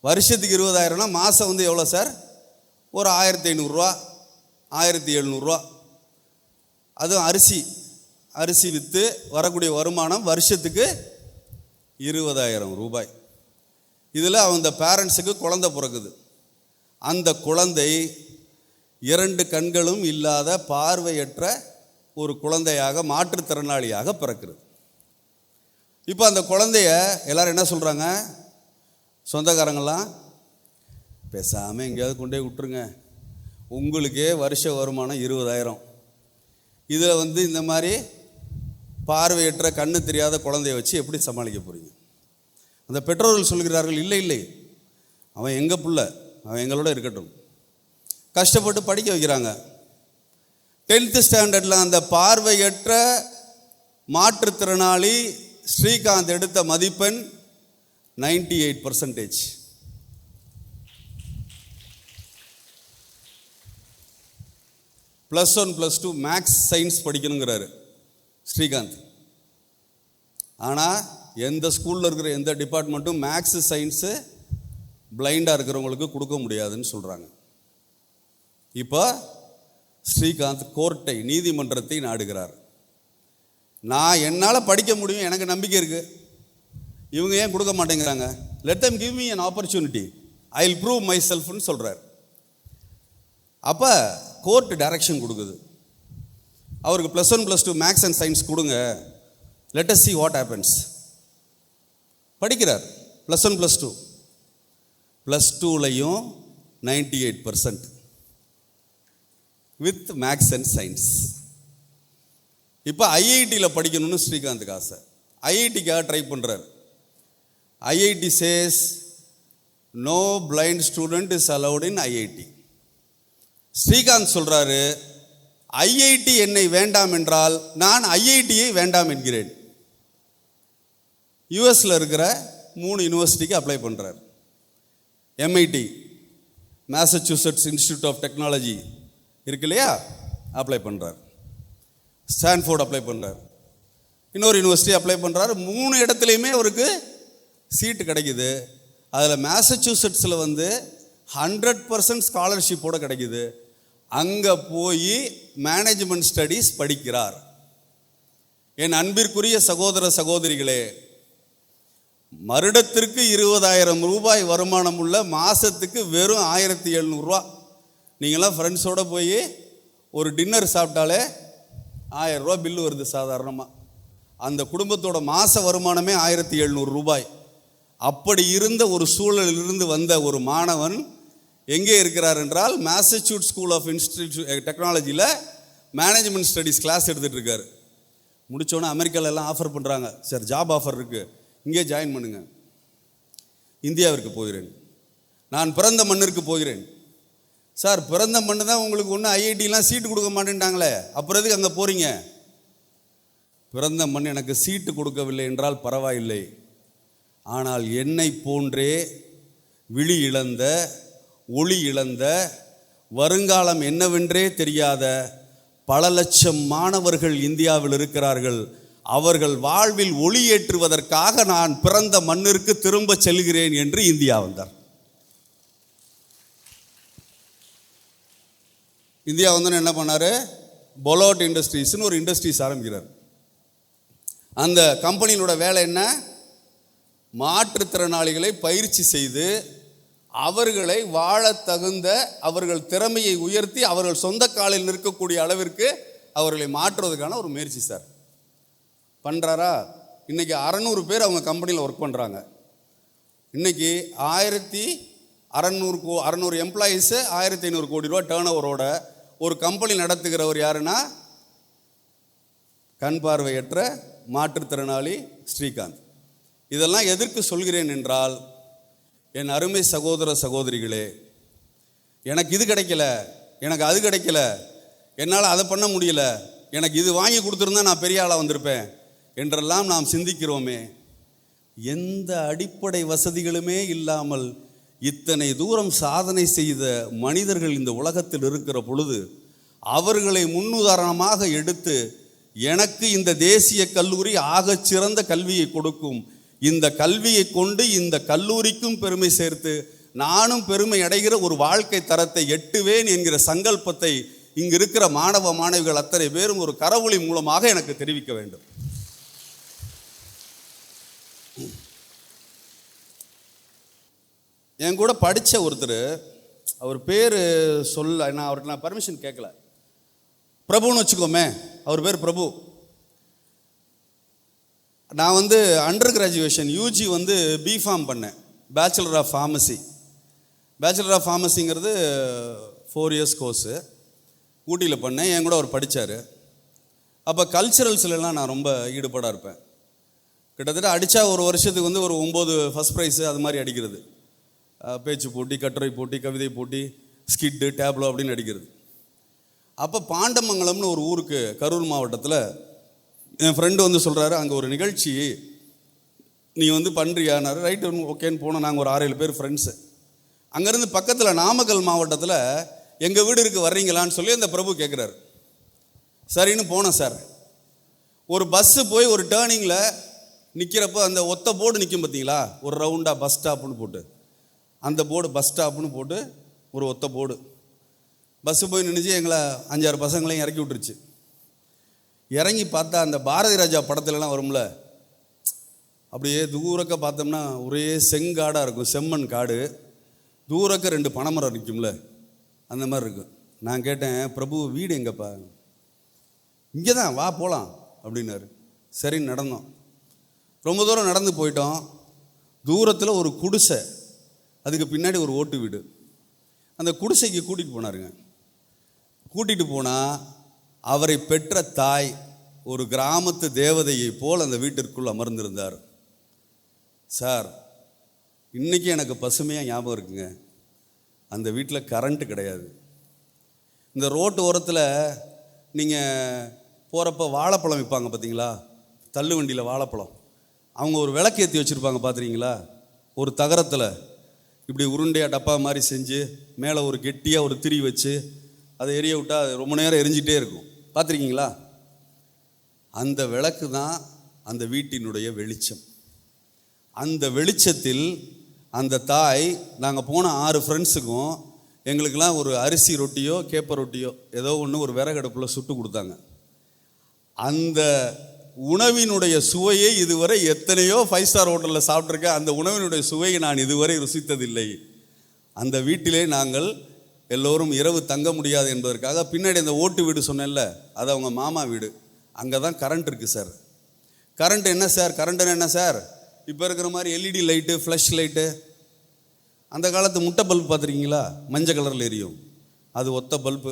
வருஷத்துக்கு 20,000னா மாதம் எவ்வளோ சார்? ஒரு 1,500 ரூபா, 1,700 ரூபா. அதுவும் அரிசி விற்று வரக்கூடிய வருமானம் வருஷத்துக்கு 20,000 ரூபாய். இதில் அந்த பேரண்ட்ஸுக்கு குழந்தை பிறக்குது. அந்த குழந்தை 2 கண்களும் இல்லாத பார்வையற்ற ஒரு குழந்தையாக, மாற்றுத்திறனாளியாக பிறக்கிறது. இப்போ அந்த குழந்தைய எல்லாரும் என்ன சொல்கிறாங்க? சொந்தக்காரங்களாம், பேசாமல் எங்கேயாவது கொண்டே விட்டுருங்க, உங்களுக்கே வருஷ வருமானம் 20,000. இதில் இந்த மாதிரி பார்வையற்ற கண்ணு தெரியாத குழந்தைய வச்சு எப்படி சமாளிக்க போகிறீங்க? அந்த பெற்றோர்கள் சொல்கிறார்கள், இல்லை அவன் எங்கள் பிள்ளை, அவன் எங்களோட இருக்கட்டும். கஷ்டப்பட்டு படிக்க வைக்கிறாங்க. 10th ஸ்டாண்டர்டில் அந்த பார்வையற்ற மாற்றுத்திறனாளி ஸ்ரீகாந்த் எடுத்த மதிப்பெண் 98%. +1 +2 மேக்ஸ் சயின்ஸ் படிக்கணுங்கிறாரு ஸ்ரீகாந்த். ஆனால் எந்த ஸ்கூலில் இருக்கிற எந்த டிபார்ட்மெண்ட்டும் மேக்ஸு சயின்ஸு பிளைண்டாக இருக்கிறவங்களுக்கு கொடுக்க முடியாதுன்னு சொல்கிறாங்க. இப்போ ஸ்ரீகாந்த் கோர்ட்டை, நீதிமன்றத்தை நாடுகிறார். நான் என்னால் படிக்க முடியும், எனக்கு நம்பிக்கை இருக்குது, இவங்க ஏன் கொடுக்க மாட்டேங்கிறாங்க? Let them give me an opportunity, I will prove myselfன்னு சொல்கிறார். அப்போ கோர்ட் டைரக்ஷன் கொடுக்குது, அவருக்கு +1 +2 மேக்ஸ் அண்ட் சயின்ஸ் கொடுங்க, let us see what happens. படிக்கிறார் +1 +2. +2லையும் 98% வித் மேக்ஸ் அண்ட் சயின்ஸ். இப்போ ஐஐடியில் படிக்கணும்னு ஸ்ரீகாந்துக்கு ஆசை. ஐஐடிக்காக ட்ரை பண்ணுறார். IIT says no blind student is allowed in IIT. Srikanth சொல்கிறாரு, ஐஐடி என்னை வேண்டாம் என்றால் நான் ஐஐடியை வேண்டாம் என்கிறேன். யூஎஸில் இருக்கிற 3 யூனிவர்சிட்டிக்கு அப்ளை பண்ணுறார். MIT, Massachusetts Institute of Technology இருக்கு இல்லையா, அப்ளை பண்ணுறார். ஸ்டான்ஃபோர்ட் அப்ளை பண்ணுறார். இன்னொரு யூனிவர்சிட்டி அப்ளை பண்ணுறாரு. 3 இடத்துலையுமே அவருக்கு சீட்டு கிடைக்குது. அதில் மேசச்சூசெட்ஸில் 100% ஸ்காலர்ஷிப்போடு கிடைக்குது. அங்கே போய் மேனேஜ்மெண்ட் ஸ்டடீஸ் படிக்கிறார். என் அன்பிற்குரிய சகோதர சகோதரிகளே, வருடத்திற்கு 20,000 ரூபாய் வருமானம் உள்ள மாதத்துக்கு வெறும் 1,700 ரூபா. நீங்களாம் ஃப்ரெண்ட்ஸோடு போய் ஒரு டின்னர் சாப்பிட்டாலே 1000 ரூபா பில்லு வருது சாதாரணமாக. அந்த குடும்பத்தோட மாத வருமானமே 1,700 ரூபாய். அப்படி இருந்த ஒரு சூழலிலிருந்து வந்த ஒரு மாணவன் எங்கே இருக்கிறார் என்றால், மாசச்சூட்ஸ் ஸ்கூல் ஆஃப் டெக்னாலஜியில் மேனேஜ்மெண்ட் ஸ்டடீஸ் கிளாஸ் எடுத்துகிட்டு இருக்காரு. முடித்தோன்னே அமெரிக்காவில் எல்லாம் ஆஃபர் பண்ணுறாங்க, சார் ஜாப் ஆஃபர் இருக்குது, இங்கே ஜாயின் பண்ணுங்க. இந்தியாவிற்கு போகிறேன், நான் பிறந்த மண்ணிற்கு போகிறேன். சார் பிறந்த மண்ணு தான் உங்களுக்கு ஒன்றும் ஐஐடிலாம் சீட்டு கொடுக்க மாட்டேன்ட்டாங்களே, அப்புறம் எதுக்கு அங்கே போகிறீங்க? பிறந்த மண் எனக்கு சீட்டு கொடுக்கவில்லை என்றால் பரவாயில்லை, ஆனால் என்னை போன்றே விழி இழந்த, ஒளி இழந்த, வருங்காலம் என்னவென்றே தெரியாத பல லட்சம் மாணவர்கள் இந்தியாவில் இருக்கிறார்கள். அவர்கள் வாழ்வில் ஒளியேற்றுவதற்காக நான் பிறந்த மண்ணிற்கு திரும்ப செல்கிறேன் என்று இந்தியா வந்தார். இந்தியா வந்து என்ன பண்ணார், பொலோட் இண்டஸ்ட்ரீஸ்னு ஒரு இண்டஸ்ட்ரீஸ் ஆரம்பிக்கிறார். அந்த கம்பெனியோட வேலை என்ன, மாற்றுத்திறனாளிகளை பயிற்சி செய்து அவர்களை வாழ தகுந்த, அவர்கள் திறமையை உயர்த்தி அவர்கள் சொந்த காலில் நிற்கக்கூடிய அளவிற்கு அவர்களை மாற்றுவதற்கான ஒரு முயற்சி சார். பண்ணுறாரா? இன்றைக்கி 600 பேர் அவங்க கம்பெனியில் ஒர்க் பண்ணுறாங்க. இன்றைக்கி 1,600 எம்ப்ளாயீஸு, 1,500 கோடி ரூபா டேர்ன் ஓவரோட ஒரு கம்பெனி நடத்துகிறவர் யாருன்னா, கண் பார்வையற்ற மாற்றுத்திறனாளி ஸ்ரீகாந்த். இதெல்லாம் எதற்கு சொல்கிறேன் என்றால், என் அருமை சகோதர சகோதரிகளே, எனக்கு இது கிடைக்கல, எனக்கு அது கிடைக்கல, என்னால் அதை பண்ண முடியல, எனக்கு இது வாங்கி கொடுத்துருந்தா நான் பெரிய ஆளாக வந்திருப்பேன் என்றெல்லாம் நாம் சிந்திக்கிறோமே. எந்த அடிப்படை வசதிகளுமே இல்லாமல் இத்தனை தூரம் சாதனை செய்த மனிதர்கள் இந்த உலகத்தில் இருக்கிற பொழுது அவர்களை முன்னுதாரணமாக எடுத்து, எனக்கு இந்த தேசிய கல்லூரி ஆகச் சிறந்த கல்வியை கொடுக்கும், இந்த கல்வியை கொண்டு இந்த கல்லூரிக்கும் பெருமை சேர்த்து நானும் பெருமை அடைகிற ஒரு வாழ்க்கை தரத்தை எட்டுவேன் என்கிற சங்கல்பத்தை இங்கு இருக்கிற மாணவ மாணவிகள் அத்தனை பேரும் ஒரு கரவொலி மூலமாக எனக்கு தெரிவிக்க வேண்டும். என் கூட படித்த ஒருத்தர், அவர் பேர் சொல்ல, நான் அவர்கிட்ட நான் பர்மிஷன் கேட்கல, பிரபுன்னு வச்சுக்கோமே, அவர் பேர் பிரபு. நான் வந்து அண்டர் கிராஜுவேஷன் யூஜி வந்து பிஃபார்ம் பண்ணேன், bachelor of pharmacy. Bachelor of ஃபார்மசிங்கிறது 4 years course, ஊட்டியில் பண்ணேன். என் கூட அவர் படித்தார். அப்போ கல்ச்சுரல்ஸ்லாம் நான் ரொம்ப ஈடுபாடாக இருப்பேன். கிட்டத்தட்ட அடித்தா ஒரு வருஷத்துக்கு வந்து ஒரு 9 ஃபஸ்ட் ப்ரைஸு அது மாதிரி அடிக்கிறது. பேச்சு போட்டி, கட்டுரை போட்டி, கவிதை போட்டி, ஸ்கிட்டு, டேப்லோ அப்படின்னு அடிக்கிறது. அப்போ பாண்டமங்கலம்னு ஒரு ஊருக்கு கரூர் மாவட்டத்தில் என் ஃப்ரெண்டு வந்து சொல்கிறாரு, அங்கே ஒரு நிகழ்ச்சி நீ வந்து பண்ணுறியானாரு. ரைட்டு ஓகேன்னு போனோம். நாங்கள் ஒரு 6-7 பேர் ஃப்ரெண்ட்ஸு. அங்கேருந்து பக்கத்தில் நாமக்கல் மாவட்டத்தில் எங்கள் வீடு இருக்குது, வர்றீங்களான்னு சொல்லி அந்த பிரபு கேட்குறாரு. சரின்னு போனோம் சார். ஒரு பஸ்ஸு போய் ஒரு டேர்னிங்கில் நிற்கிறப்போ அந்த ஒத்த போர்டு நிற்கும் பார்த்தீங்களா, ஒரு ரவுண்டாக பஸ் ஸ்டாப்புன்னு போட்டு, அந்த போர்டு பஸ் ஸ்டாப்புன்னு போட்டு ஒரு ஒத்த போர்டு. பஸ்ஸு போய் நின்றுச்சு, எங்களை 5-6 பசங்களையும் இறக்கி விட்டுருச்சு. இறங்கி பார்த்தா அந்த பாரதி ராஜா படத்துலலாம் வரும்ல, அப்படியே தூரக்க பார்த்தோம்னா ஒரே செங்காடாக இருக்கும், செம்மண் காடு, தூரக்க 2 பனைமரம் இருக்கும்ல, அந்த மாதிரி இருக்கும். நான் கேட்டேன், பிரபு வீடு எங்கப்பா? இங்கே தான், வா போகலாம் அப்படின்னாரு. சரின்னு நடந்தோம். ரொம்ப தூரம் நடந்து போயிட்டோம். தூரத்தில் ஒரு குடிசை, அதுக்கு பின்னாடி ஒரு ஓட்டு வீடு. அந்த குடிசைக்கு கூட்டிகிட்டு போனாருங்க. கூட்டிகிட்டு போனால் அவரை பெற்ற தாய் ஒரு கிராமத்து தேவதையை போல் அந்த வீட்டிற்குள் அமர்ந்திருந்தார். சார், இன்றைக்கி எனக்கு பசுமையாக ஞாபகம் இருக்குங்க. அந்த வீட்டில் கரண்ட்டு கிடையாது. இந்த ரோட்டு ஓரத்தில் நீங்கள் போகிறப்ப வாழைப்பழம் விற்பாங்க பார்த்தீங்களா, தள்ளு வண்டியில் வாழைப்பழம், அவங்க ஒரு விளக்கு ஏற்றி வச்சுருப்பாங்க பார்த்துருக்கீங்களா, ஒரு தகரத்தில் இப்படி உருண்டையாக டப்பா மாதிரி செஞ்சு மேலே ஒரு கெட்டியாக ஒரு திரி வச்சு அதை எரிய விட்டால் அது ரொம்ப நேரம் எரிஞ்சிட்டே இருக்கும், பார்த்துருக்கீங்களா? அந்த விளக்கு தான் அந்த வீட்டினுடைய வெளிச்சம். அந்த வெளிச்சத்தில் அந்த தாய், நாங்கள் போன 6 ஃப்ரெண்ட்ஸுக்கும் எங்களுக்கெல்லாம் ஒரு அரிசி ரொட்டியோ கேப்ப ரொட்டியோ ஏதோ ஒன்று ஒரு விறகடுப்பில் சுட்டு கொடுத்தாங்க. அந்த உணவினுடைய சுவையை இதுவரை எத்தனையோ 5 ஸ்டார் ஹோட்டலில் சாப்பிட்ருக்கேன். அந்த உணவினுடைய சுவையை நான் இதுவரை ருசித்ததில்லை. அந்த வீட்டிலே நாங்கள் எல்லோரும் இரவு தங்க முடியாது என்பதற்காக பின்னாடி அந்த ஓட்டு வீடு சொன்னேன்ல, அது அவங்க மாமா வீடு. அங்கே தான் கரண்ட் இருக்குது சார். கரண்ட் என்ன சார், கரண்ட்டுன்னு என்ன சார், இப்போ இருக்கிற மாதிரி எல்இடி லைட்டு, ஃப்ளஷ் லைட்டு, அந்த காலத்து முட்டை பல்பு பார்த்துருக்கீங்களா, மஞ்சள் கலரில் எரியும், அது ஒத்த பல்பு,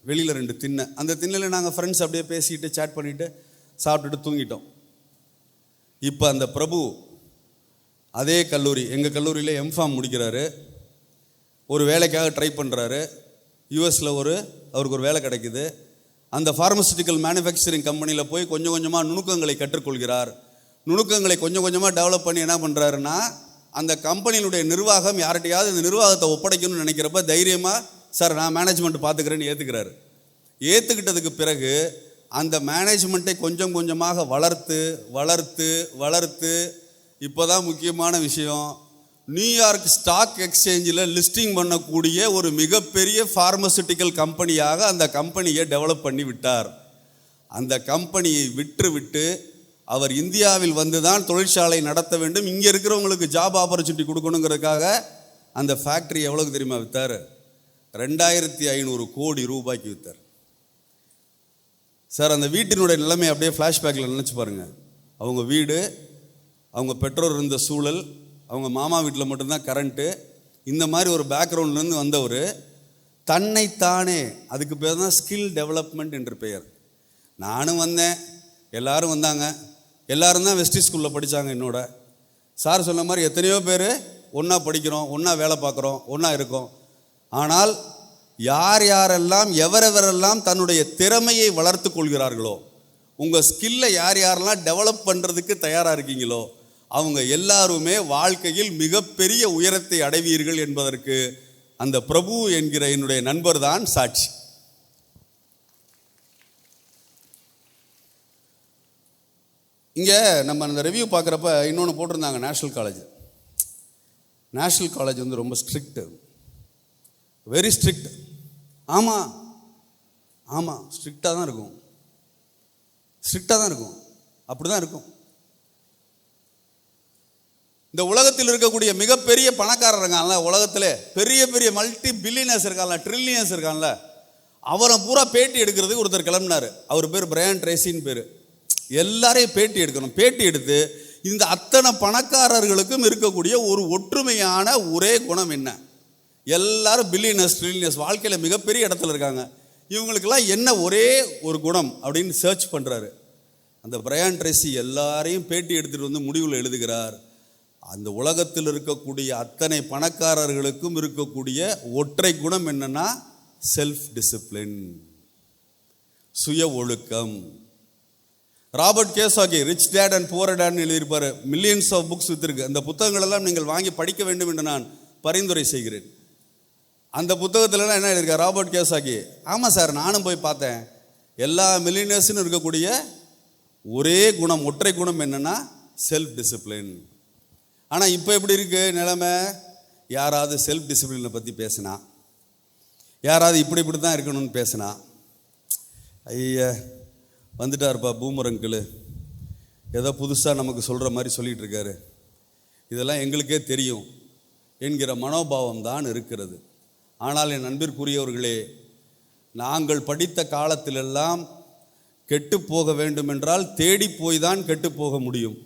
வெளியில் 2 திண்ணை. அந்த திண்ணையில் நாங்கள் ஃப்ரெண்ட்ஸ் அப்படியே பேசிக்கிட்டு சேட் பண்ணிவிட்டு சாப்பிட்டுட்டு தூங்கிட்டோம். இப்போ அந்த பிரபு அதே கல்லூரி, எங்கள் கல்லூரியில் எம்ஃபார்ம் முடிக்கிறாரு, ஒரு வேலைக்காக ட்ரை பண்ணுறாரு. யூஎஸில் அவருக்கு ஒரு வேலை கிடைக்குது. அந்த ஃபார்மசூட்டிக்கல் மேனுஃபேக்சரிங் கம்பெனியில் போய் கொஞ்சம் கொஞ்சமாக நுணுக்கங்களை கற்றுக்கொள்கிறார். நுணுக்கங்களை கொஞ்சம் கொஞ்சமாக டெவலப் பண்ணி என்ன பண்ணுறாருன்னா, அந்த கம்பெனியினுடைய நிர்வாகம் யார்கிட்டையாவது இந்த நிர்வாகத்தை ஒப்படைக்கணும்னு நினைக்கிறப்ப தைரியமாக சார் நான் மேனேஜ்மெண்ட் பார்த்துக்கிறேன்னு ஏற்றுக்கிறாரு. ஏற்றுக்கிட்டதுக்கு பிறகு அந்த மேனேஜ்மெண்ட்டை கொஞ்சம் கொஞ்சமாக வளர்த்து வளர்த்து வளர்த்து இப்போ தான் முக்கியமான விஷயம், நியூயார்க் ஸ்டாக் எக்ஸ்சேஞ்சில் லிஸ்டிங் பண்ணக்கூடிய ஒரு மிகப்பெரிய ஃபார்மசூட்டிக்கல் கம்பெனியாக அந்த கம்பெனியை டெவலப் பண்ணி விட்டார். அந்த கம்பெனியை விட்டு அவர் இந்தியாவில் வந்து தான் தொழிற்சாலை நடத்த வேண்டும், இங்கே இருக்கிறவங்களுக்கு ஜாப் ஆப்பர்ச்சுனிட்டி கொடுக்கணுங்கிறதுக்காக அந்த ஃபேக்ட்ரி எவ்வளோக்கு தெரியுமா விற்றார்? 2500 கோடி ரூபாய்க்கு விற்றார் சார். அந்த வீட்டினுடைய நிலைமை அப்படியே ஃப்ளாஷ்பேக்கில் நினச்சி பாருங்கள். அவங்க வீடு, அவங்க பெற்றோர் இருந்த சூழல், அவங்க மாமா வீட்டில் மட்டும்தான் கரண்ட்டு, இந்த மாதிரி ஒரு பேக்ரவுண்ட்லேருந்து வந்தவர் தன்னைத்தானே, அதுக்கு பேர் தான் ஸ்கில் டெவலப்மெண்ட் என்று பெயர். நானும் வந்தேன், எல்லாரும் வந்தாங்க, எல்லாரும் தான் வெஸ்டி ஸ்கூலில் படித்தாங்க என்னோட. சார் சொன்ன மாதிரி எத்தனையோ பேர் ஒன்றா படிக்கிறோம், ஒன்றா வேலை பார்க்குறோம், ஒன்றா இருக்கோம். ஆனால் யாரெல்லாம் எவரெவரெல்லாம் தன்னுடைய திறமையை வளர்த்து கொள்கிறார்களோ, உங்கள் ஸ்கில்லை யாரெல்லாம் டெவலப் பண்ணுறதுக்கு தயாராக இருக்கீங்களோ, அவங்க எல்லாருமே வாழ்க்கையில் மிகப்பெரிய உயரத்தை அடைவீர்கள் என்பதற்கு அந்த பிரபு என்கிற என்னுடைய நண்பர் தான் சாட்சி. இங்கே நம்ம அந்த ரிவ்யூ பார்க்குறப்ப இன்னொன்று போட்டிருந்தாங்க, நேஷ்னல் காலேஜ் வந்து ரொம்ப ஸ்ட்ரிக்ட்டு, வெரி ஸ்ட்ரிக்ட். ஆமாம் ஸ்ட்ரிக்டாக தான் இருக்கும், அப்படி தான் இருக்கும். இந்த உலகத்தில் இருக்கக்கூடிய மிகப்பெரிய பணக்காரர் இருக்கான்ல, உலகத்தில் பெரிய பெரிய மல்டி பில்லியனர்ஸ் இருக்கான்ல, ட்ரில்லியன்ஸ் இருக்கான்ல, அவரை பூரா பேட்டி எடுக்கிறதுக்கு ஒருத்தர் கிளம்பினார். அவர் பேர் பிரையன் ட்ரேசின்னு பேர். எல்லாரையும் பேட்டி எடுக்கணும். பேட்டி எடுத்து இந்த அத்தனை பணக்காரர்களுக்கும் இருக்கக்கூடிய ஒரு ஒற்றுமையான ஒரே குணம் என்ன, எல்லாரும் பில்லியனர்ஸ் ட்ரில்லியனர்ஸ் வாழ்க்கையில் மிகப்பெரிய இடத்துல இருக்காங்க, இவங்களுக்கெல்லாம் என்ன ஒரே ஒரு குணம் அப்படின்னு சர்ச் பண்ணுறாரு. அந்த பிரையன் ட்ரேசி எல்லாரையும் பேட்டி எடுத்துகிட்டு வந்து முடிவில் எழுதுகிறார், அந்த உலகத்தில் இருக்கக்கூடிய அத்தனை பணக்காரர்களுக்கும் இருக்கக்கூடிய ஒற்றை குணம் என்னன்னா செல்ஃப் டிசிப்ளின், சுய ஒழுக்கம். Robert Kiyosaki Rich Dad and Poor டேட்னு எழுதியிருப்பார். மில்லியன்ஸ் ஆஃப் புக்ஸ் வித்திருக்கு. அந்த புத்தகங்கள் எல்லாம் நீங்கள் வாங்கி படிக்க வேண்டும் என்று நான் பரிந்துரை செய்கிறேன். அந்த புத்தகத்திலலாம் என்ன எழுதியிருக்கார் ராபர்ட் கியோசாகி? ஆமாம் சார், நானும் போய் பார்த்தேன், எல்லா மில்லியனர்ஸ்னு இருக்கக்கூடிய ஒரே குணம், ஒற்றை குணம் என்னன்னா செல்ஃப் டிசிப்ளின். ஆனால் இப்போ எப்படி இருக்குது நிலைமை? யாராவது செல்ஃப் டிசிப்ளினை பற்றி பேசினா, யாராவது இப்படி தான் இருக்கணும்னு பேசினா, ஐயா வந்துட்டார்ப்பா பூமர் அங்கிள், ஏதோ புதுசாக நமக்கு சொல்கிற மாதிரி சொல்லிகிட்டு இருக்காரு, இதெல்லாம் எங்களுக்கே தெரியும் என்கிற மனோபாவம் தான் இருக்கிறது. ஆனால் என் அன்பிற்குரியவர்களே, நாங்கள் படித்த காலத்திலெல்லாம் கெட்டு போக வேண்டுமென்றால் தேடி போய் தான் கெட்டு போக முடியும்.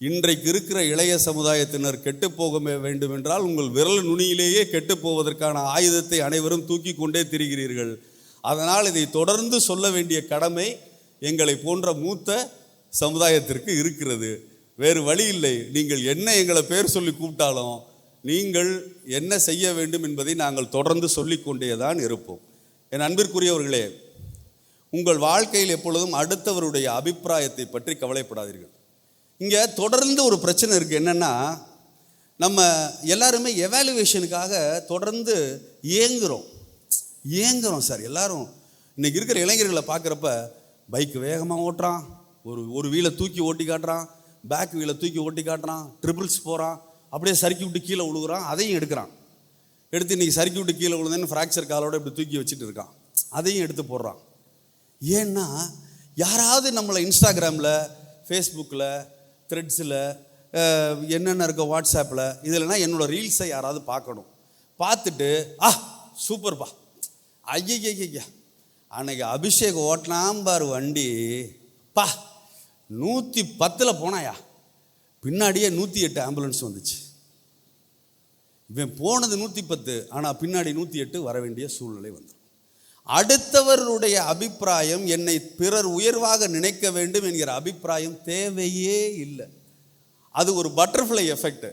இன்றைக்கு இருக்கிற இளைய சமுதாயத்தினர் கெட்டு போக வேண்டுமென்றால் உங்கள் விரல் நுனியிலேயே கெட்டு போவதற்கான ஆயுதத்தை அனைவரும் தூக்கி கொண்டே திரிகிறீர்கள். அதனால் இதை தொடர்ந்து சொல்ல வேண்டிய கடமை எங்களை போன்ற மூத்த சமுதாயத்திற்கு இருக்கிறது. வேறு வழி இல்லை. நீங்கள் என்ன எங்களை பேர் சொல்லி கூப்பிட்டாலும் நீங்கள் என்ன செய்ய வேண்டும் என்பதை நாங்கள் தொடர்ந்து சொல்லிக்கொண்டே தான் இருப்போம். என் அன்பிற்குரியவர்களே, உங்கள் வாழ்க்கையில் எப்பொழுதும் அடுத்தவருடைய அபிப்பிராயத்தை பற்றி கவலைப்படாதீர்கள். இங்கே தொடர்ந்து ஒரு பிரச்சனை இருக்குது. என்னென்னா, நம்ம எல்லாருமே எவாலுவேஷனுக்காக தொடர்ந்து ஏங்குறோம் சார். எல்லாரும் இன்றைக்கி இருக்கிற இளைஞர்களை பார்க்குறப்ப பைக் வேகமாக ஓட்டுறான், ஒரு வீலை தூக்கி ஓட்டி காட்டுறான், பேக் வீலை தூக்கி ஓட்டி காட்டுறான், ட்ரிபிள்ஸ் போகிறான், அப்படியே சறுக்கி விட்டு கீழே விழுகுறான், அதையும் எடுக்கிறான். எடுத்து இன்றைக்கி சர்க்கியூட்டு கீழே விழுந்தேன்னு ஃப்ராக்சர் காலோட இப்படி தூக்கி வச்சுட்டு இருக்கான். அதையும் எடுத்து போடுறான். ஏன்னா யாராவது நம்மளை இன்ஸ்டாகிராமில், ஃபேஸ்புக்கில், த்ரெட்ஸில், என்னென்ன இருக்க வாட்ஸ்அப்பில், இதில்னா என்னோடய ரீல்ஸை யாராவது பார்க்கணும். பார்த்துட்டு சூப்பர்ப்பா, ஐயா அன்னைக்கு அபிஷேக் ஓட்டினாம்பார் வண்டி, 110 போனாயா, பின்னாடியே 108 ஆம்புலன்ஸ் வந்துச்சு. இவன் போனது 110, ஆனால் பின்னாடி 108 வர வேண்டிய சூழ்நிலை வந்துடும். அடுத்தவருடைய அபிப்பிராயம், என்னை பிறர் உயர்வாக நினைக்க வேண்டும் என்கிற அபிப்பிராயம் தேவையே இல்லை. அது ஒரு பட்டர்ஃப்ளை எஃபெக்ட்.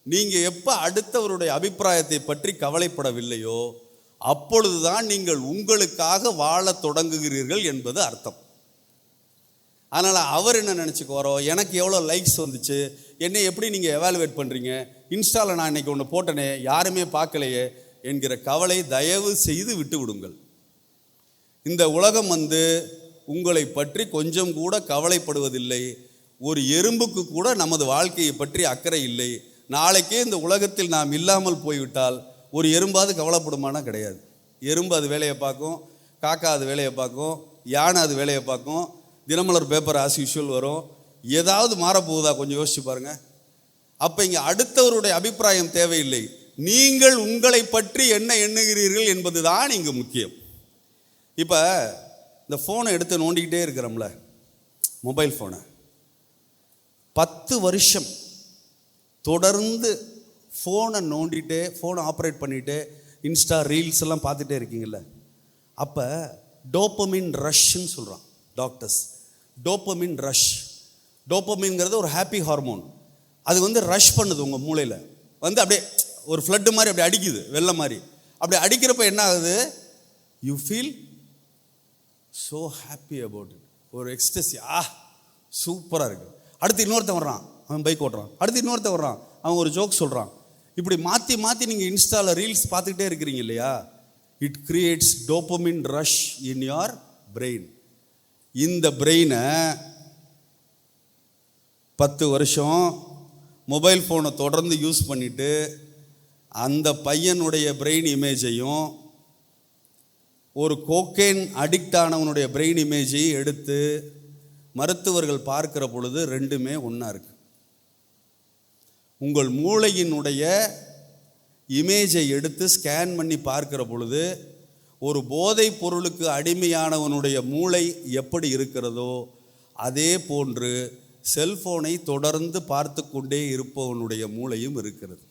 நீங்கள் எப்போ அடுத்தவருடைய அபிப்பிராயத்தை பற்றி கவலைப்படவில்லையோ அப்பொழுதுதான் நீங்கள் உங்களுக்காக வாழ தொடங்குகிறீர்கள் என்பது அர்த்தம். அதனால் அவர் என்ன நினச்சிக்குவாரோ, எனக்கு எவ்வளோ லைக்ஸ் வந்துச்சு, என்னை எப்படி நீங்கள் எவாலுவேட் பண்ணுறீங்க, இன்ஸ்டாவில் நான் இன்றைக்கி ஒன்று போட்டனே யாருமே பார்க்கலையே என்கிற கவலை தயவு செய்து விட்டு விடுங்கள். இந்த உலகம் உங்களை பற்றி கொஞ்சம் கூட கவலைப்படுவதில்லை. ஒரு எறும்புக்கு கூட நமது வாழ்க்கையை பற்றி அக்கறை இல்லை. நாளைக்கே இந்த உலகத்தில் நாம் இல்லாமல் போய்விட்டால் ஒரு எறும்பாவது கவலைப்படுமானா கிடையாது. எறும்பு அது வேலையை பார்க்கும், காக்கா அது வேலையை பார்க்கும், யானை அது வேலையை பார்க்கும், தினமலர் பேப்பர் ஆஸ் யூஷுவல் வரும். ஏதாவது மாறப்போகுதா கொஞ்சம் யோசிச்சு பாருங்கள். அப்போ இங்கே அடுத்தவருடைய அபிப்பிராயம் தேவையில்லை, நீங்கள் உங்களை பற்றி என்ன எண்ணுகிறீர்கள் என்பது தான் இங்கே முக்கியம். இப்போ இந்த ஃபோனை எடுத்து நோண்டிக்கிட்டே இருக்கிறோம்ல, மொபைல் ஃபோனை 10 வருஷம் தொடர்ந்து ஃபோனை நோண்டிகிட்டே, ஃபோனை ஆப்ரேட் பண்ணிகிட்டே, இன்ஸ்டா ரீல்ஸ் எல்லாம் பார்த்துட்டே இருக்கீங்கள்ல, அப்போ டோப்பமின் ரஷ்ன்னு சொல்கிறான் டாக்டர்ஸ். டோப்பமின் ரஷ். டோப்பமின்ங்கிறது ஒரு ஹாப்பி ஹார்மோன். அது ரஷ் பண்ணுது உங்கள் மூளையில், அப்படியே ஒரு ஃப்ளட்டு மாதிரி அப்படி அடிக்குது, வெள்ளம் மாதிரி. அப்படி அடிக்கிறப்ப என்ன ஆகுது, you feel so happy about it. ஒரு எக்ஸ்டசி, சூப்பராக இருக்குது. அடுத்து இன்னொருத்தன் வர்றான், அவன் பைக் ஓட்டுறான். அடுத்து இன்னொருத்தன் வர்றான், அவன் ஒரு ஜோக் சொல்கிறான். இப்படி மாற்றி மாற்றி நீங்கள் இன்ஸ்டாவில் ரீல்ஸ் பார்த்துக்கிட்டே இருக்கிறீங்க இல்லையா, it creates டோப்பமின் rush in your brain. இந்த பிரெயினை 10 வருஷம் மொபைல் ஃபோனை தொடர்ந்து யூஸ் பண்ணிவிட்டு அந்த பையனுடைய பிரெயின் இமேஜையும் ஒரு கோக்கைன் அடிக்ட் ஆனவனுடைய பிரெயின் இமேஜையும் எடுத்து மருத்துவர்கள் பார்க்கிற பொழுது ரெண்டுமே ஒன்றா இருக்கு. உங்கள் மூளையினுடைய இமேஜை எடுத்து ஸ்கேன் பண்ணி பார்க்கிற பொழுது ஒரு போதைப் பொருளுக்கு அடிமையானவனுடைய மூளை எப்படி இருக்கிறதோ அதே போன்று செல்ஃபோனை தொடர்ந்து பார்த்து கொண்டே இருப்பவனுடைய மூளையும் இருக்கிறது.